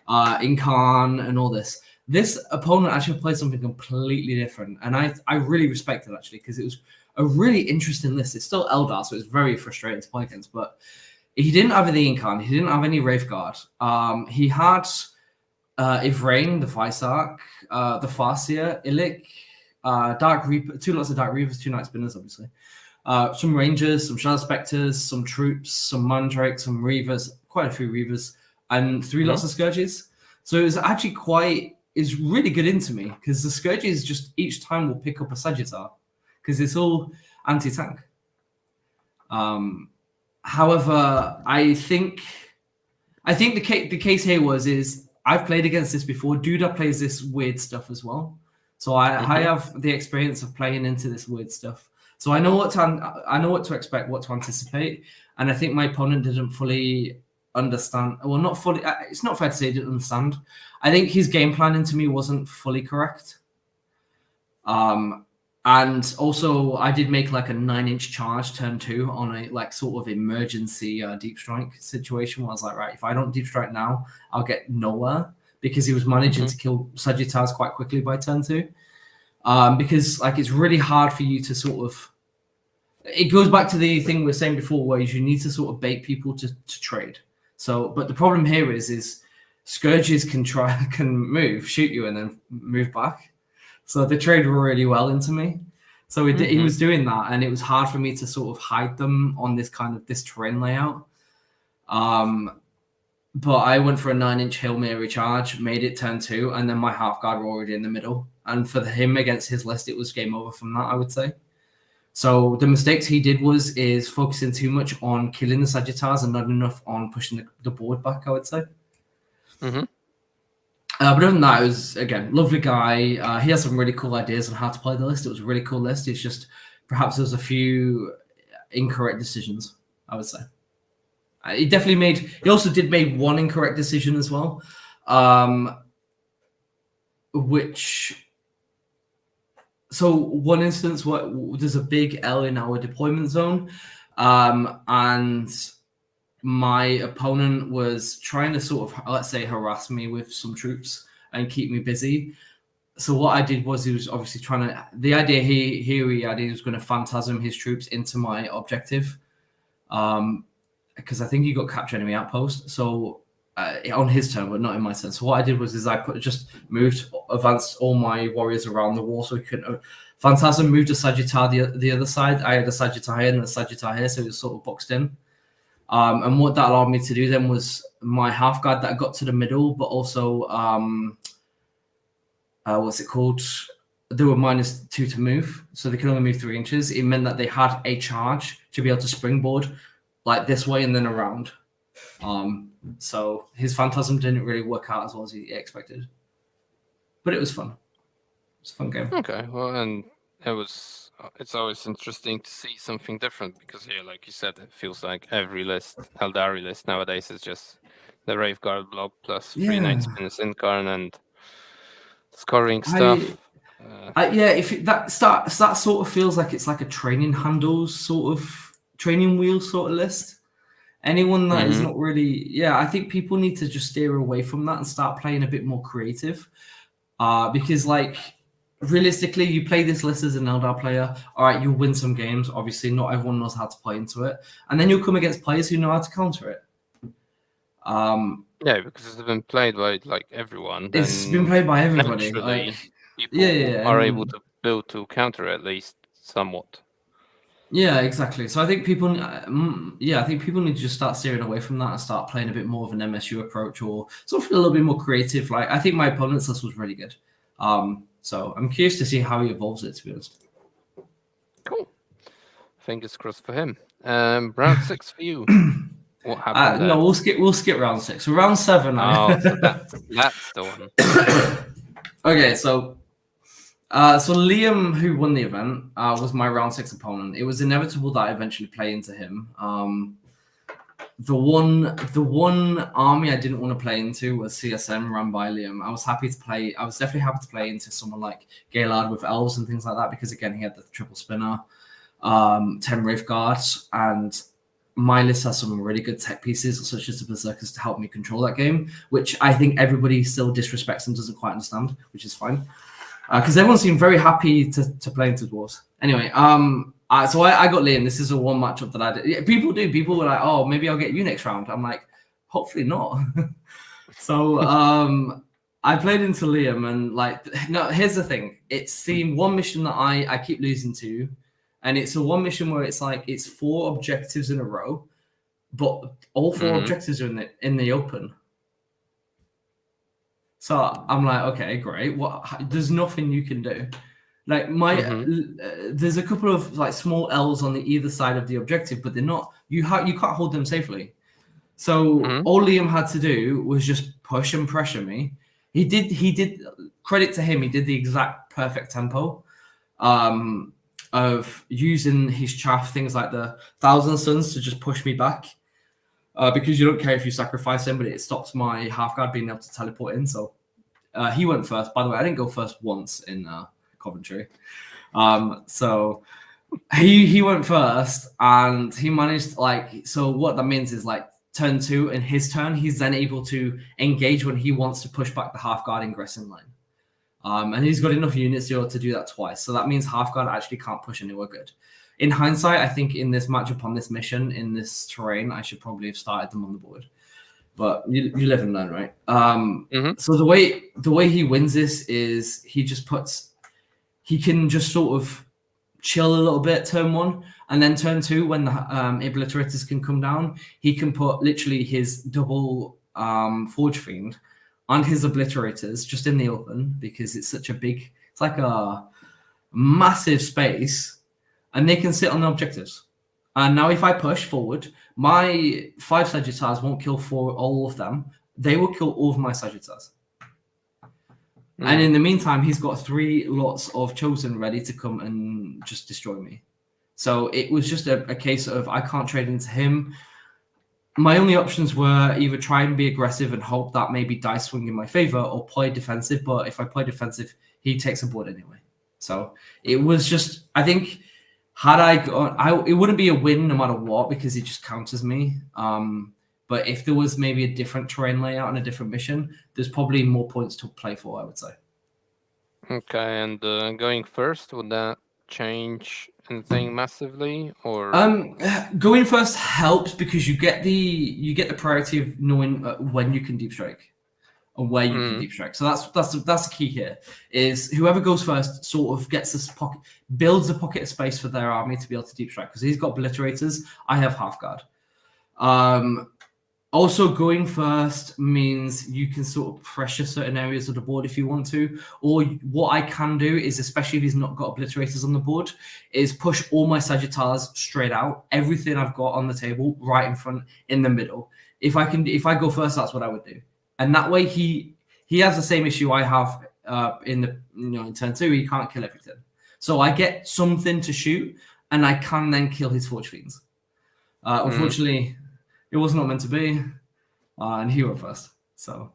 Incarn and all this. This opponent actually played something completely different, and I really respect it actually because it was a really interesting list. It's still Eldar, so it's very frustrating to play against. But he didn't have any Incarn. He didn't have any Wraith Guard. He had Ivrain, the Visarch, the Farseer, Illic, Dark Reaper, 2 lots of Dark Reapers, 2 Night Spinners, obviously. Some Rangers, some Shadow Spectres, some Troops, some Mandrake, some Reavers, quite a few Reavers, and 3 lots of Scourges. So it was actually it's really good into me because the Scourges just each time will pick up a Sagittar because it's all anti-tank. However, I think the case here is I've played against this before. Duda plays this weird stuff as well. So I have the experience of playing into this weird stuff. So I know what to expect, what to anticipate, and I think my opponent didn't fully understand. Well, not fully. It's not fair to say he didn't understand. I think his game planning to me wasn't fully correct. And also I did make like a 9-inch charge turn 2 on a like sort of emergency deep strike situation where I was like, right, if I don't deep strike now, I'll get nowhere, because he was managing to kill Sagittars quite quickly by turn 2. Because like it's really hard for you to sort of, it goes back to the thing we were saying before, where you need to sort of bait people to trade. So, but the problem here is Scourges can move, shoot you, and then move back. So they trade really well into me. So he was doing that, and it was hard for me to sort of hide them on this terrain layout. But I went for a 9-inch Hail Mary charge, made it turn 2, and then my half guard were already in the middle. And for him against his list, it was game over from that, I would say. So the mistakes he did is focusing too much on killing the Sagittars and not enough on pushing the board back, I would say. But other than that, it was, again, lovely guy. He has some really cool ideas on how to play the list. It was a really cool list. It's just perhaps there was a few incorrect decisions, I would say. He also did make one incorrect decision as well, so one instance, there's a big L in our deployment zone, and my opponent was trying to sort of, let's say, harass me with some troops and keep me busy. So what I did was, he was obviously trying to, the idea he had, he was going to phantasm his troops into my objective, because I think he got capture enemy outpost. So on his turn, but not in my turn. So what I did was I advanced all my warriors around the wall so he couldn't. Phantasm moved a Sagittar the other side. I had a Sagittar here and a Sagittar here, so it was sort of boxed in. And what that allowed me to do then was my half guard that got to the middle, but also what's it called? They were -2 to move, so they could only move 3 inches. It meant that they had a charge to be able to springboard like this way and then around. So his Phantasm didn't really work out as well as he expected, but it was fun. It's a fun game. Okay, well, and it's always interesting to see something different, because here, like you said, it feels like every Eldari list nowadays is just the Rave Guard blob plus 3 Night Spinners Incarn and scoring stuff. That sort of feels like it's like a training handles sort of training wheel sort of list. Anyone that is not really, I think people need to just steer away from that and start playing a bit more creative. Because like realistically, you play this list as an Eldar player, all right, you'll win some games. Obviously, not everyone knows how to play into it, and then you'll come against players who know how to counter it. Because it's been played by like everyone. It's been played by everybody. Like, people are able to build to counter it, at least somewhat. Yeah, exactly. So I think people, need to just start steering away from that and start playing a bit more of an MSU approach, or something a little bit more creative. Like, I think my opponent's list was really good. So I'm curious to see how he evolves it, to be honest. Cool. Fingers crossed for him. Round 6 for you. What happened there? No, we'll skip round 6. So round 7. So that's the one. Okay, so Liam, who won the event, was my round 6 opponent. It was inevitable that I eventually play into him. The one army I didn't want to play into was CSM run by Liam. I was definitely happy to play into someone like Gaylard with elves and things like that, because again, he had the triple spinner, 10 Wraith Guards, and my list has some really good tech pieces, such as the Berserkers, to help me control that game, which I think everybody still disrespects and doesn't quite understand, which is fine. Because everyone seemed very happy to play into Dwarves. Anyway, so I got Liam. This is a one matchup that I did. Yeah, people were like, oh, maybe I'll get you next round. I'm like, hopefully not. So I played into Liam, and like, no, here's the thing. It's the one mission that I keep losing to, and it's a one mission where it's like, it's 4 objectives in a row, but all 4 objectives are in the open. So I'm like, okay, great. There's nothing you can do. Like there's a couple of like small L's on the either side of the objective, but they're not. You can't hold them safely. So all Liam had to do was just push and pressure me. He did. Credit to him. He did the exact perfect tempo of using his chaff, things like the 1,000 Suns, to just push me back. because you don't care if you sacrifice him, but it stops my half guard being able to teleport in. So he went first. By the way, I didn't go first once in Coventry. So he went first, and he managed so what that means is turn 2 in his turn, he's then able to engage when he wants to push back the half guard ingressing line. And he's got enough units to do that twice. So that means half guard actually can't push anywhere good. In hindsight, I think in this matchup on this mission, in this terrain, I should probably have started them on the board. But you live and learn, right? So the way he wins this is he can just sort of chill a little bit turn 1, and then turn 2 when the obliterators can come down, he can put literally his double Forge Fiend and his obliterators just in the open, because it's such a big, it's like a massive space, and they can sit on the objectives. And now if I push forward, my 5 Sagittars won't kill all of them. They will kill all of my Sagittars. And in the meantime, he's got 3 lots of Chosen ready to come and just destroy me. So it was just a case of I can't trade into him. My only options were either try and be aggressive and hope that maybe dice swing in my favor, or play defensive. But if I play defensive, he takes a board anyway. So it was just, I think, had I gone, it wouldn't be a win no matter what, because it just counters me. But if there was maybe a different terrain layout and a different mission, there's probably more points to play for, I would say. Okay, and going first, would that change anything massively, or? Going first helps because you get the priority of knowing when you can deep strike and where you can deep strike. So that's the key here. Is whoever goes first sort of gets this pocket, builds a pocket of space for their army to be able to deep strike, because he's got obliterators. I have half guard. Also, going first means you can sort of pressure certain areas of the board if you want to. Or what I can do is, especially if he's not got obliterators on the board, is push all my Sagittars straight out. Everything I've got on the table, right in front, in the middle. If I go first, that's what I would do. And that way, he has the same issue I have in turn 2. He can't kill everything. So I get something to shoot, and I can then kill his Forge Fiends. Unfortunately, it was not meant to be, and he went first. So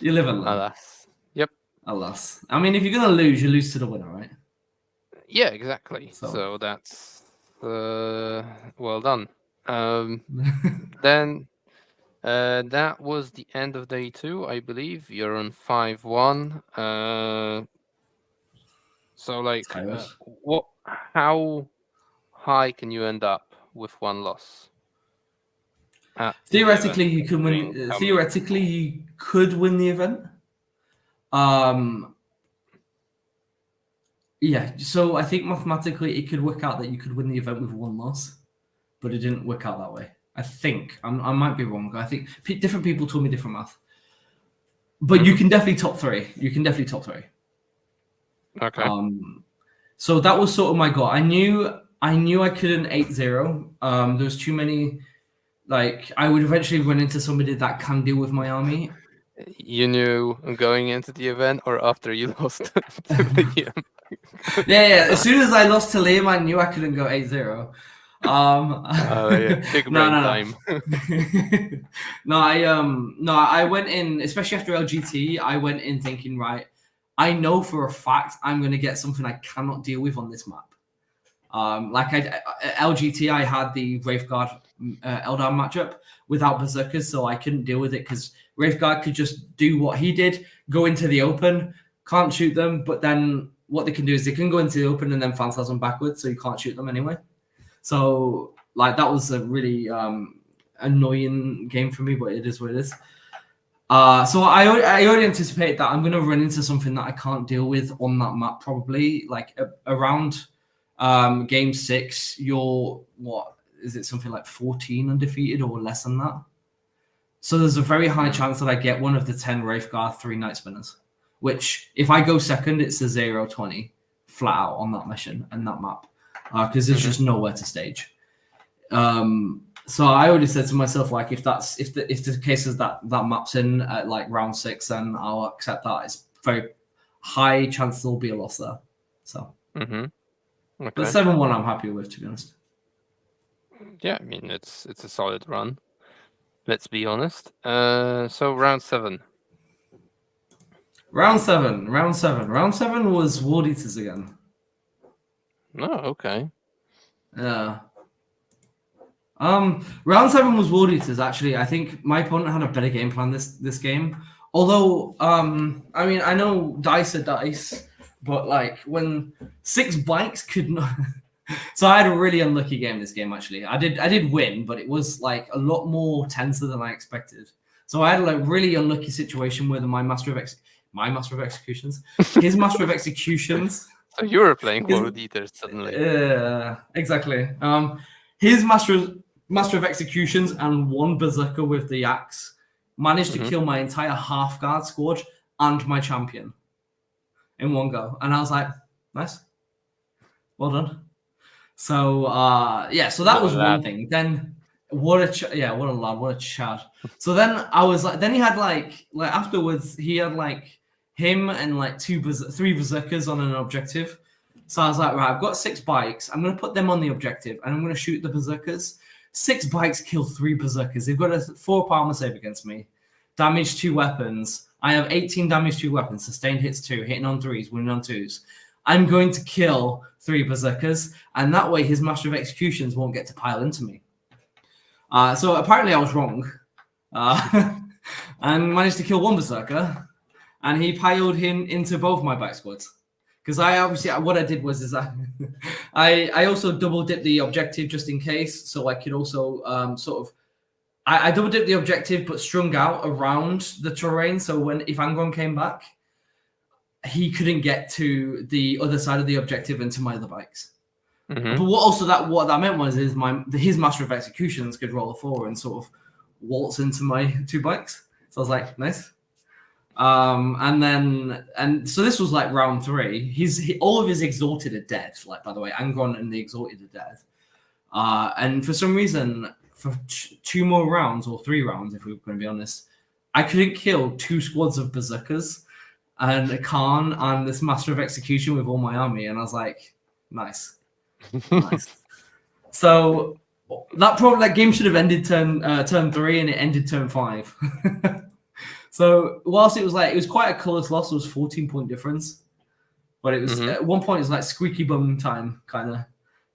you live and learn. Alas. Yep. Alas. I mean, if you're going to lose, you lose to the winner, right? Yeah, exactly. So that's well done. Then that was the end of day 2, I believe. You're on 5-1. So how high can you end up with 1 loss? Theoretically, you can win. Theoretically, you could win the event. Yeah. So I think mathematically, it could work out that you could win the event with 1 loss, but it didn't work out that way. I think I might be wrong. I think different people told me different math, but you can definitely top 3. You can definitely top 3. Okay. So that was sort of my goal. I knew I couldn't 8-0. There was too many. I would eventually run into somebody that can deal with my army. You knew going into the event, or after you lost to Liam? Yeah. As soon as I lost to Liam, I knew I couldn't go 8-0. Big brain time. I went in, especially after LGT, I went in thinking, right, I know for a fact I'm going to get something I cannot deal with on this map. LGT, I had the Wraithguard Eldar matchup without Berserkers, so I couldn't deal with it because Wraithguard could just do what he did, go into the open, can't shoot them, but then what they can do is they can go into the open and then Phantasm backwards, so you can't shoot them anyway. So that was a really annoying game for me, but it is what it is. So I already anticipate that I'm going to run into something that I can't deal with on that map, probably around game 6. You're something like 14 undefeated or less than that? So there's a very high chance that I get one of the 10 Wraithguard 3 Night Spinners, which if I go second, it's a 0-20 flat out on that mission and that map, because there's just nowhere to stage. So I already said to myself, if the case is that map's in at round 6, then I'll accept that. It's very high chance there'll be a loss there. So, Okay. But 7-1 I'm happy with, to be honest. Yeah, I mean it's a solid run. Let's be honest. So round 7. Round seven was Ward Eaters again. Oh, okay. Yeah. Round seven was Ward Eaters. Actually, I think my opponent had a better game plan this game. Although, I mean, I know dice are dice, but like when 6 bikes could not. So I had a really unlucky game this game. Actually, I did win, but it was like a lot more tenser than I expected. So I had like really unlucky situation where my master of executions, his master of executions. So you were playing His, World Eaters suddenly. exactly. His master of executions and one berserker with the axe managed to Hmm. kill my entire half guard squad and my champion in one go, and I was like, nice, well done. So yeah, so that What a was one lad. thing. Then what a yeah, what a lad, what a chad. So then I was like, then he had like afterwards he had like him and like three berserkers on an objective. So I was like, right, I've got 6 bikes. I'm gonna put them on the objective and I'm gonna shoot the berserkers. 6 bikes kill 3 berserkers. They've got a 4 armor save against me. Damage 2 weapons. I have 18 damage 2 weapons. Sustained hits 2, hitting on 3s, winning on 2s. I'm going to kill 3 berserkers, and that way his master of executions won't get to pile into me. So apparently I was wrong, and managed to kill 1 berserker, and he piled him into both my back squads. Because I obviously what I did was I also double dipped the objective just in case, so I could also sort of I double dipped the objective but strung out around the terrain. So when if Angron came back, he couldn't get to the other side of the objective and to my other bikes. Hmm. But what that meant was his master of executions could roll a 4 and sort of waltz into my 2 bikes. So I was like, nice. And so this was like round 3. All of his exalted are dead. Like, by the way, Angron and the exalted are dead. And for some reason, for 2 more rounds or 3 rounds, if we were going to be honest, I couldn't kill 2 squads of berserkers and a Khan and this master of execution with all my army, and I was like, nice, nice. So that game should have ended turn 3, and it ended turn 5. So whilst it was quite a close loss, it was 14-point difference, but it was Hmm. at one point it was like squeaky bum time kind of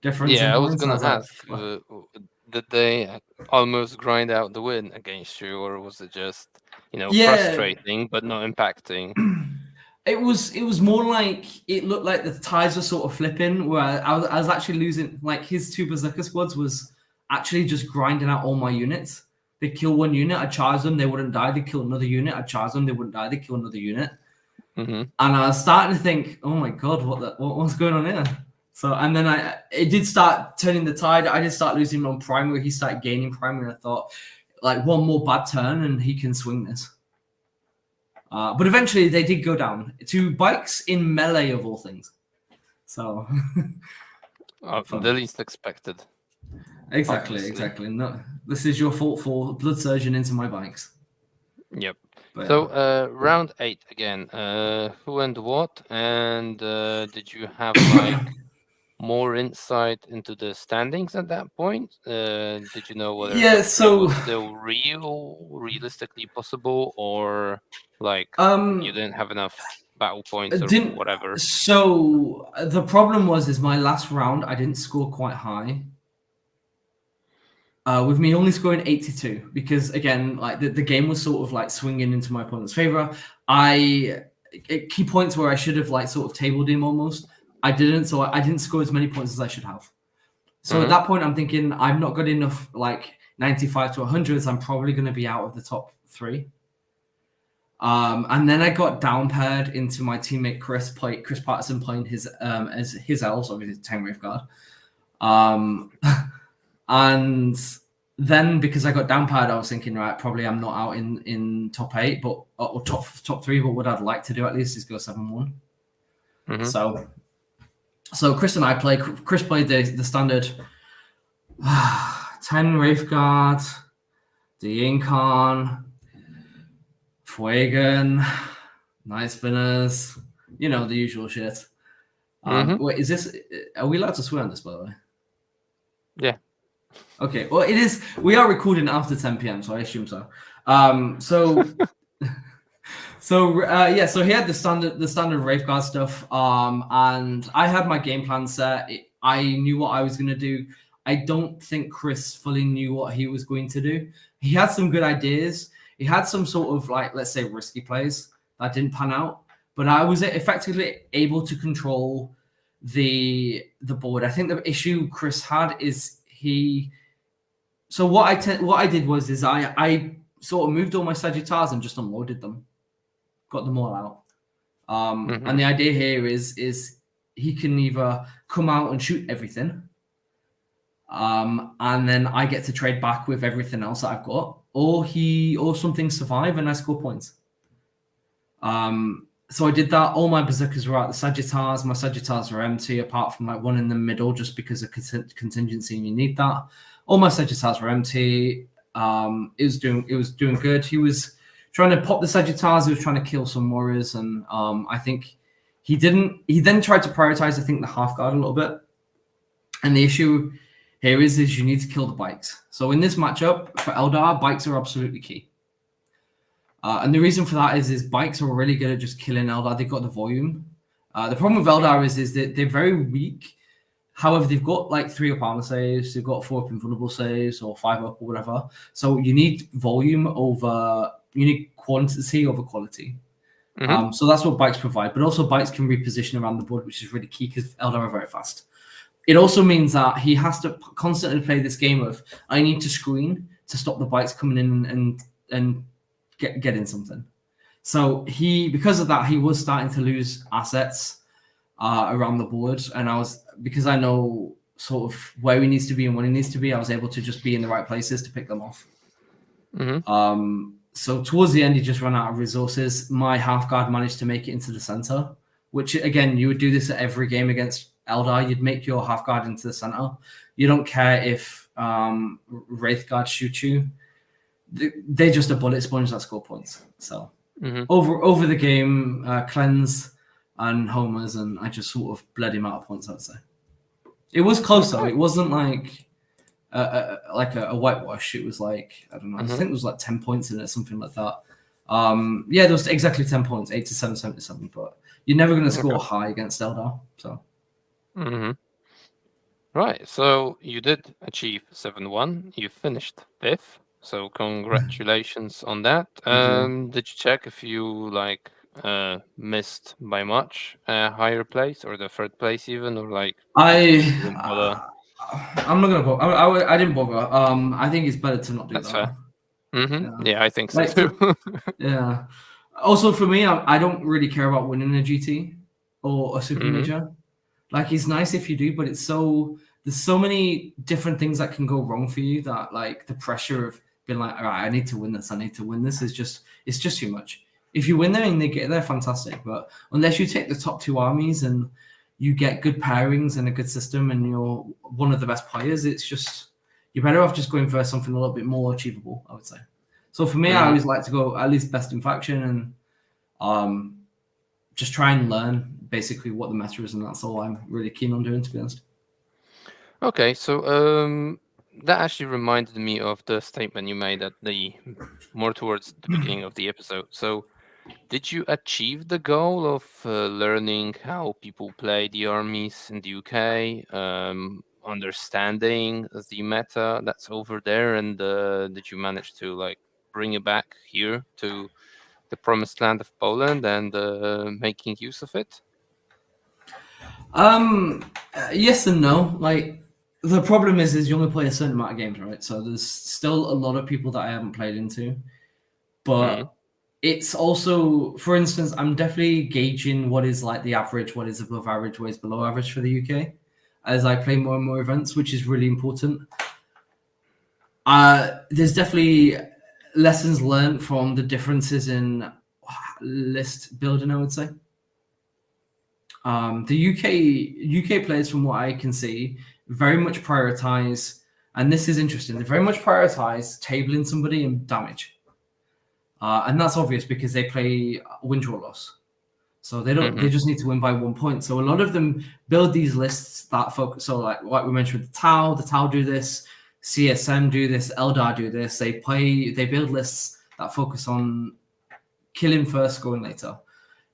difference in Yeah, I was points. I gonna was like, ask, did they almost grind out the win against you, or was it just, yeah. frustrating but not impacting? It was more like it looked like the tides were sort of flipping, where I was actually losing. Like his 2 berserker squads was actually just grinding out all my units. They kill one unit, I charge them, they wouldn't die. They kill another unit, I charge them, they wouldn't die. They kill another unit, Hmm. and I was starting to think, oh my god, what's going on here? So and then it did start turning the tide. I did start losing on primary. He started gaining primary. And I thought, like one more bad turn and he can swing this. But eventually they did go down to bikes in melee of all things. So The least expected, exactly, obviously. exactly. No, this is your fault for blood surging into my bikes. Yep. But So, yeah. round 8 again. Who and what? And did you have like more insight into the standings at that point? Did you know whether Yeah. victory So was still realistically possible, or like you um, didn't have enough battle points or didn't. whatever? So the problem is my last round I didn't score quite high. With me only scoring 82, because again, like the game was sort of like swinging into my opponent's favor. At key points where I should have like sort of tabled him almost, I didn't. So I didn't score as many points as I should have. So at Hmm. that point, I'm thinking I'm not good enough. Like 95 to 100s, I'm probably going to be out of the top 3. And then I got down paired into my teammate Chris Patterson playing his as his elves, obviously Time Wave Guard. And then because I got down paired, I was thinking, right, probably I'm not out in top 8, but or top 3. But what I'd like to do at least is go 7-1. Hmm. So Chris and I played. Chris played the standard 10 Wraith Guard, the Incon, Fuegan, Night Spinners, the usual shit. Hmm. Wait, are we allowed to swear on this, by the way? Yeah. Okay, well, it is. We are recording after 10 p.m., so I assume so. So yeah, so he had the standard Wraithguard stuff, and I had my game plan set. I knew what I was gonna do. I don't think Chris fully knew what he was going to do. He had some good ideas. He had some sort of like, let's say, risky plays that didn't pan out, but I was effectively able to control the board. I think the issue Chris had is he. So what I did was I sort of moved all my Sagittars and just unloaded them, got them all out. And the idea here is he can either come out and shoot everything, and then I get to trade back with everything else that I've got, or some things survive and I score points. So I did that. All my berserkers were out. The Sagittars, my Sagittars were empty, apart from like one in the middle, just because of contingency, and you need that. All my Sagittars were empty. It was doing good. He was trying to pop the Sagittars. He was trying to kill some warriors, and I think he didn't. He then tried to prioritize, I think, the half guard a little bit. And the issue here is you need to kill the bikes. So in this matchup for Eldar, bikes are absolutely key. And the reason for that is bikes are really good at just killing Eldar. They've got the volume. The problem with Eldar is that they're very weak. However, they've got like 3 up armor saves, they've got 4 up invulnerable saves, or 5 up or whatever. So you need volume you need quantity over quality. So that's what bikes provide. But also bikes can reposition around the board, which is really key because Eldar are very fast. It also means that he has to constantly play this game of, I need to screen to stop the bikes coming in and getting something. So because of that, he was starting to lose assets around the board, and because I know sort of where he needs to be and when he needs to be, I was able to just be in the right places to pick them off. So towards the end, he just ran out of resources. My half guard managed to make it into the center, which again, you would do this at every game against Eldar. You'd make your half guard into the center. You don't care if Wraith guard shoot you. They're just a bullet sponge that score points. So over the game, cleanse and homers, and I just sort of bled him out of points, I'd say. It was close though. It wasn't like a whitewash. It was like, I don't know, I think it was like 10 points in it, something like that. Yeah, there was exactly 10 points, 8 to 7, 7 to 7, but you're never going to score high against Eldar. So. Right, so you did achieve 7-1. You finished 5th, so congratulations on that. Did you check if you missed by much higher place, or the 3rd place even, or like I'm not gonna bother. I didn't bother. I think it's better to not do That's that. fair. Yeah, I think so too. Yeah. Also, for me, I don't really care about winning a GT or a super major. Like, it's nice if you do, but there's so many different things that can go wrong for you that, like, the pressure of being like, all right, I need to win this is just too much. If you win there and they get there, fantastic. But unless you take the top 2 armies and you get good pairings and a good system and you're one of the best players, it's just, you're better off just going for something a little bit more achievable, I would say. So for me, I always like to go at least best in faction and just try and learn basically what the meta is, and that's all I'm really keen on doing, to be honest. Okay, so that actually reminded me of the statement you made at more towards the beginning of the episode. So did you achieve the goal of learning how people play the armies in the UK, understanding the meta that's over there, and did you manage to bring it back here to the promised land of Poland and making use of it? Yes and no. Like, the problem is you only play a certain amount of games, right? So there's still a lot of people that I haven't played into, but it's also, for instance, I'm definitely gauging what is like the average, what is above average, what is below average for the UK as I play more and more events, which is really important. There's definitely lessons learned from the differences in list building, I would say. The UK players, from what I can see, very much prioritize, and this is interesting, they very much prioritize tabling somebody and damage. And that's obvious because they play win, draw, loss. So they don't. They just need to win by 1 point. So a lot of them build these lists that focus. So like we mentioned with the Tau do this. CSM do this, Eldar do this. They build lists that focus on killing first, scoring later.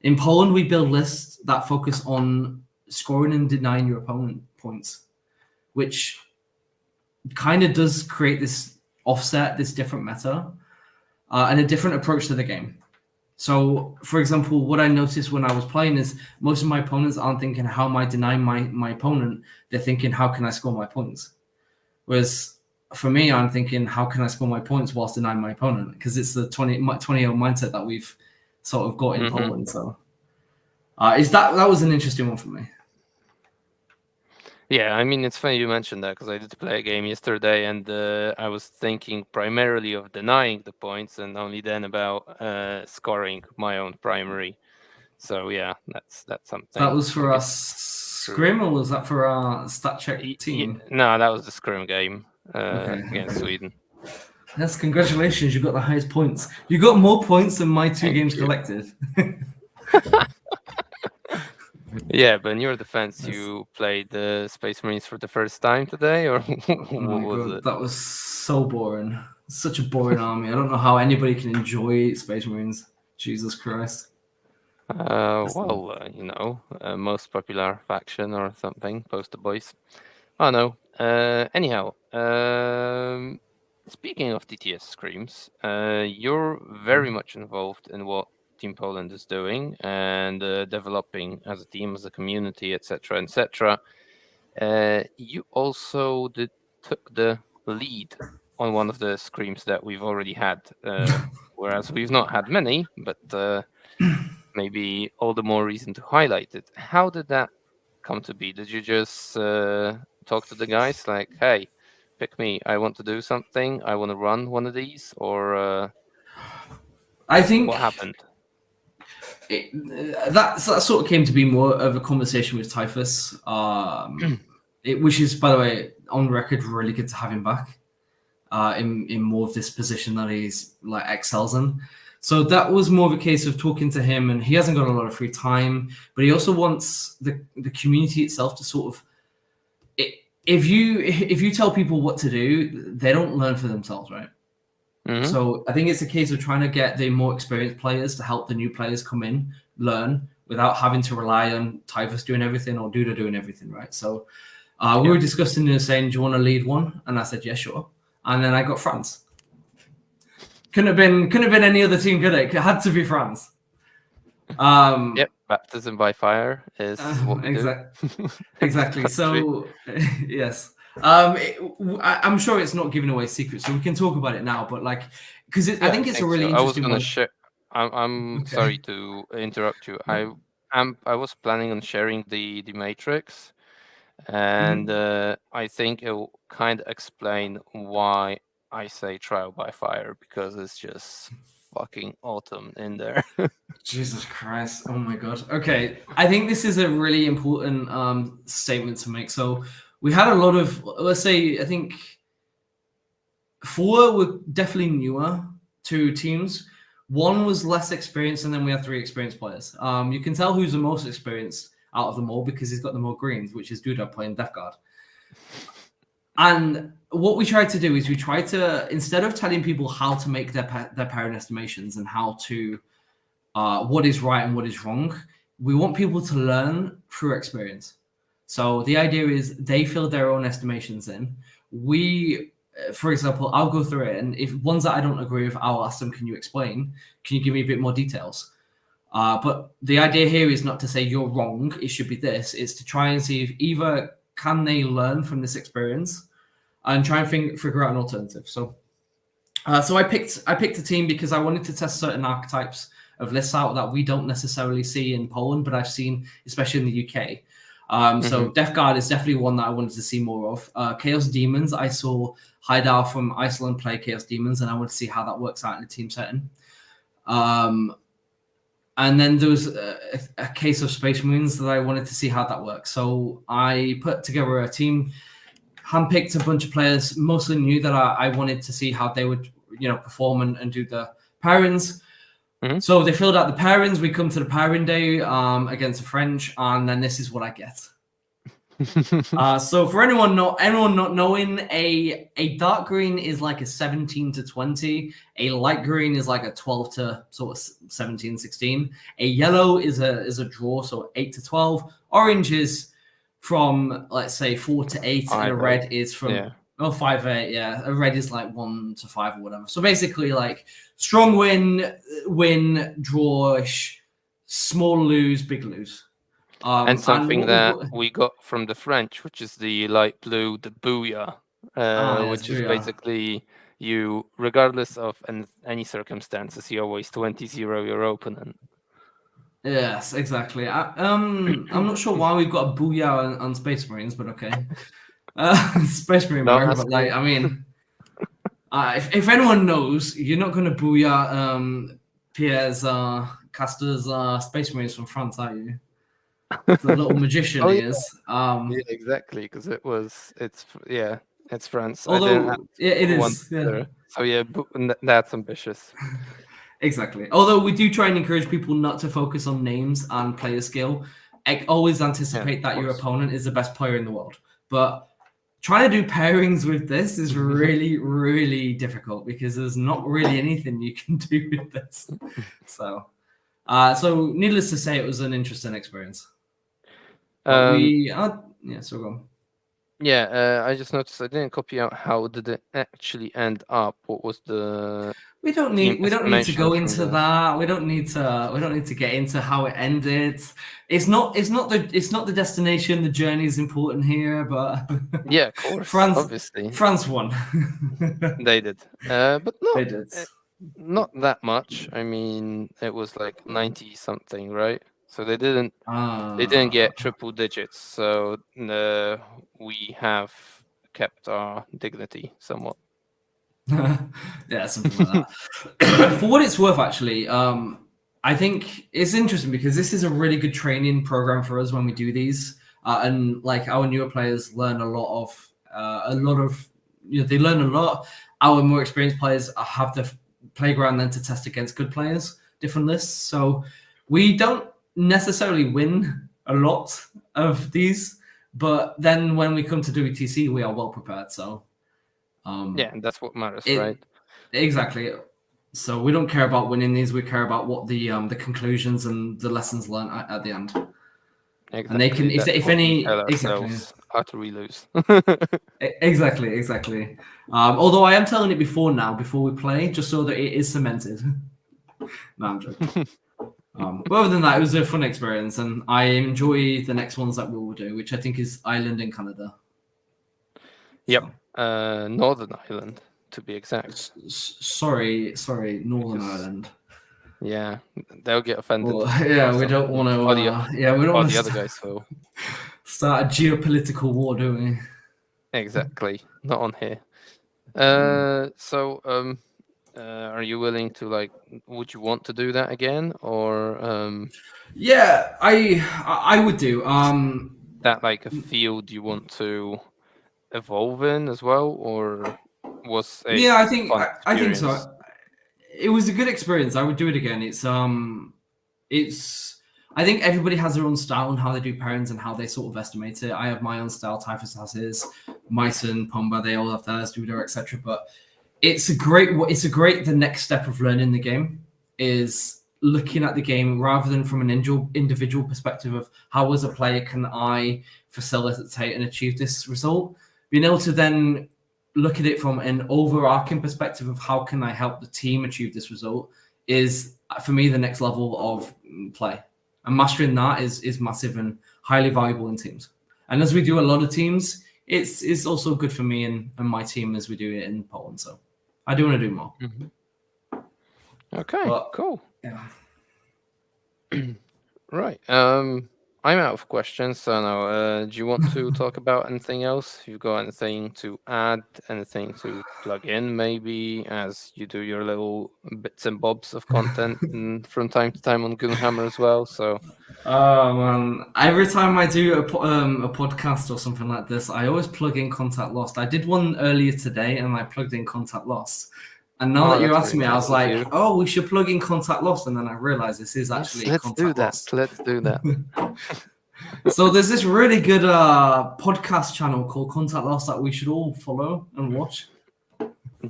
In Poland, we build lists that focus on scoring and denying your opponent points, which kind of does create this offset, this different meta, and a different approach to the game. So, for example, what I noticed when I was playing is most of my opponents aren't thinking, how am I denying my opponent? They're thinking, how can I score my points? Whereas for me, I'm thinking, how can I score my points whilst denying my opponent? Because it's the 20-year-old mindset that we've sort of got in Poland. So that was an interesting one for me. Yeah, I mean, it's funny you mentioned that because I did play a game yesterday and I was thinking primarily of denying the points and only then about scoring my own primary. So yeah, that's something. That was for our scrim, or was that for our stat check team? No, that was the scrim game against Sweden. Yes, congratulations! You got the highest points. You got more points than my two games collective. Yeah, but in your defense, you played the Space Marines for the first time today, or what was it? That was so boring. Such a boring army. I don't know how anybody can enjoy Space Marines. Jesus Christ. Most popular faction or something. Poster boys. Oh no. Anyhow, speaking of TTS scrims, you're very much involved in what Team Poland is doing and developing as a team, as a community, etc., etc. You also took the lead on one of the scrims that we've already had, whereas we've not had many, but maybe all the more reason to highlight it. How did that come to be? Did you just talk to the guys like, hey, pick me, I want to do something, I want to run one of these, or I think what happened? That sort of came to be more of a conversation with Typhus, which is, by the way, on record, really good to have him back in more of this position that he's like excels in. So that was more of a case of talking to him, and he hasn't got a lot of free time, but he also wants the community itself to sort of, if you tell people what to do, they don't learn for themselves, right? Mm-hmm. So I think it's a case of trying to get the more experienced players to help the new players come in, learn, without having to rely on Typhus doing everything or Duda doing everything, right? So we were discussing and saying, do you want to lead one? And I said, yeah, sure. And then I got France. Couldn't have been any other team, could it? It had to be France. Yep, baptism by fire is what we do. Exactly. So yes. I'm sure it's not giving away secrets, so we can talk about it now. But like, because I think it's a really interesting one. I was going to share. I'm sorry to interrupt you. I was planning on sharing the matrix, and I think it will kind of explain why I say trial by fire, because it's just fucking autumn in there. Jesus Christ! Oh my god. Okay, I think this is a really important statement to make. So we had a lot of, let's say, I think 4 were definitely newer to teams. 1 was less experienced, and then we had 3 experienced players. You can tell who's the most experienced out of them all because he's got the more greens, which is Duda playing Death Guard. And what we tried to do is we tried to, instead of telling people how to make their parent estimations and how to what is right and what is wrong, we want people to learn through experience. So the idea is they fill their own estimations in. We, for example, I'll go through it, and if ones that I don't agree with, I'll ask them, can you explain? Can you give me a bit more details? But the idea here is not to say you're wrong, it should be this. It's to try and see if either can they learn from this experience and try and figure out an alternative. So I picked a team because I wanted to test certain archetypes of lists out that we don't necessarily see in Poland, but I've seen, especially in the UK. So Death Guard is definitely one that I wanted to see more of. Chaos Demons, I saw Haidar from Iceland play Chaos Demons, and I want to see how that works out in a team setting. And then there was a case of Space Marines that I wanted to see how that works. So I put together a team, handpicked a bunch of players, mostly new, that I wanted to see how they would, perform and do the pairings. So they filled out the pairings. We come to the pairing day against the French, and then this is what I get. So for anyone not knowing, a dark green is like a 17 to 20. A light green is like a 12 to sort of 17, 16. A yellow is a draw, so 8 to 12. Orange is from, let's say, 4 to 8, and a 5-8. red is from Yeah. 5, 8. Yeah, a red is like 1 to 5 or whatever. So basically, like strong win, drawish, small lose, big lose. And something what we've that got. we got from the French, which is the light blue, the booyah, Yes, which is booyah. basically you, regardless of any circumstances, you always 20-0 your opponent. Yes, exactly. I'm not sure why we've got a booyah on Space Marines, but okay. Space Marine No, Mario, that's but like, cool. I mean, if anyone knows, you're not going to booyah Pierre's Castor's Space Marines from France, are you? The little magician Oh he yeah, is. yeah, exactly. Because it's France. I didn't Although ask yeah, it one is, yeah. there. So yeah, that's ambitious. Exactly. Although we do try and encourage people not to focus on names and player skill. Always Yeah, anticipate of that your course. opponent is the best player in the world. But trying to do pairings with this is really, really difficult because there's not really anything you can do with this. So needless to say, it was an interesting experience. But Um, so go on. yeah, I just noticed I didn't copy out how did it actually end up. What was the team We don't need to estimation go from into the? that. We don't need to get into how it ended. It's not the destination. The journey is important here, but Yeah, of course, France obviously France won. they did, but They not did. not that much. I mean, it was like 90 something, right? So they didn't Ah. get triple digits. So we have kept our dignity somewhat. Yeah, something like that. For what it's worth, actually, I think it's interesting because this is a really good training program for us when we do these, and like our newer players learn a lot of, they learn a lot. Our more experienced players have the playground then to test against good players, different lists. So we don't necessarily win a lot of these, but then when we come to do ETC, we are well prepared. So. Yeah, Um, and that's what matters, it right? exactly. So we don't care about winning these. We care about what the conclusions and the lessons learned at the end. And they can, Exactly. That's if what we any, tell exactly, ourselves after we lose. exactly. Although I am telling it before we play, just so that it is cemented. No, I'm joking. But other than that, it was a fun experience, and I enjoy the next ones that we will do, which I think is Ireland and Canada. Yep. So, Northern Ireland, to be exact. sorry, Northern Because Ireland. yeah, they'll get offended Well, or yeah, we don't something. want to. We don't Or want the to other guys will. start a geopolitical war, do we? Exactly. Not on here. So are you willing to like? Would you want to do that again, or Yeah, I would do. is that like a field you want to evolve in as well, or was a Yeah, fun I think experience? so. It was a good experience. I would do it again. It's I think everybody has their own style and how they do pairings and how they sort of estimate it. I have my own style. Typhus has his. Myson, Pomba, they all have theirs. Duda, etc. But the next step of learning the game is looking at the game rather than from an individual perspective of how as a player can I facilitate and achieve this result, being able to then look at it from an overarching perspective of how can I help the team achieve this result is for me the next level of play, and mastering that is massive and highly valuable in teams. And as we do a lot of teams, it's also good for me and my team as we do it in Poland. So I do want to do more. Mhm. Okay, But cool. yeah. Right. I'm out of questions, so now, do you want to talk about anything else? You've got anything to add, anything to plug in, maybe, as you do your little bits and bobs of content from time to time on Gunhammer as well. So, Oh man! Every time I do a podcast or something like this, I always plug in Contact Lost. I did one earlier today, and I plugged in Contact Lost. And now oh, that you're that's very asking me, I nice was of like, you. "Oh, we should plug in Contact Lost," and then I realized this is Yes, actually let's do Contact that. Lost. Let's do that. So there's this really good podcast channel called Contact Loss that we should all follow and watch.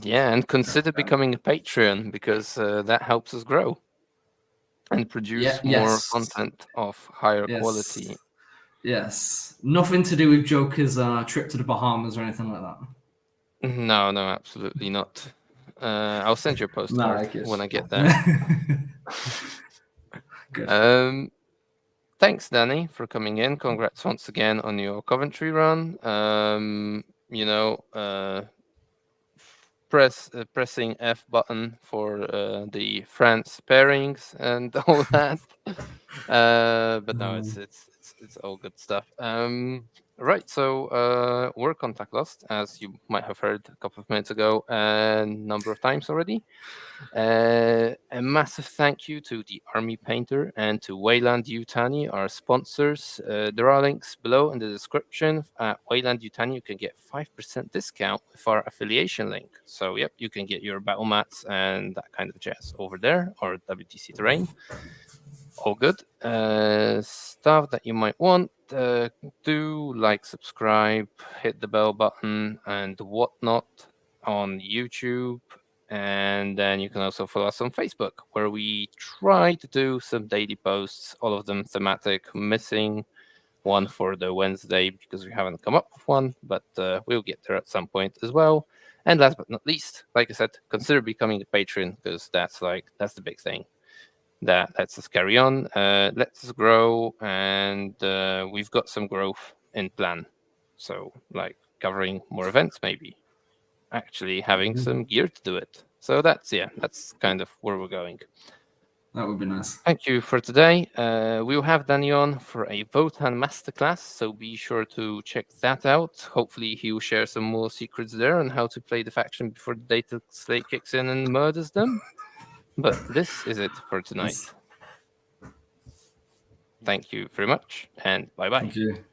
Yeah, and consider becoming a Patreon because that helps us grow and Yeah. produce more Yes. content of higher Yes. quality. Yes. Nothing to do with Joker's trip to the Bahamas or anything like that. No, no, absolutely not. I'll send you a No, postcard I guess. when I get there. Good. Um, Thanks, Danny, for coming in. Congrats once again on your Coventry run. Pressing F button for the France pairings and all that. But no, it's all good stuff. Right, so we're contact lost, as you might have heard a couple of minutes ago, and number of times already. A massive thank you to the Army Painter and to Weyland-Yutani, our sponsors. There are links below in the description. At Weyland-Yutani, you can get 5% discount with our affiliation link. So, yep, you can get your battle mats and that kind of jazz over there, or WTC Terrain. All good. Stuff that you might want. Do like, subscribe, hit the bell button, and whatnot on YouTube. And then you can also follow us on Facebook, where we try to do some daily posts, all of them thematic, missing one for the Wednesday because we haven't come up with one, but we'll get there at some point as well. And last but not least, like I said, consider becoming a patron because that's the big thing that lets us carry on, lets us grow, and we've got some growth in plan. So, like covering more events, maybe actually having some gear to do it. So that's kind of where we're going. That would be nice. Thank you for today. We'll have Danny on for a Votan masterclass, so be sure to check that out. Hopefully, he'll share some more secrets there on how to play the faction before the data slate kicks in and murders them. But this is it for Yes. tonight. Thank you very much, and bye bye. Thank you.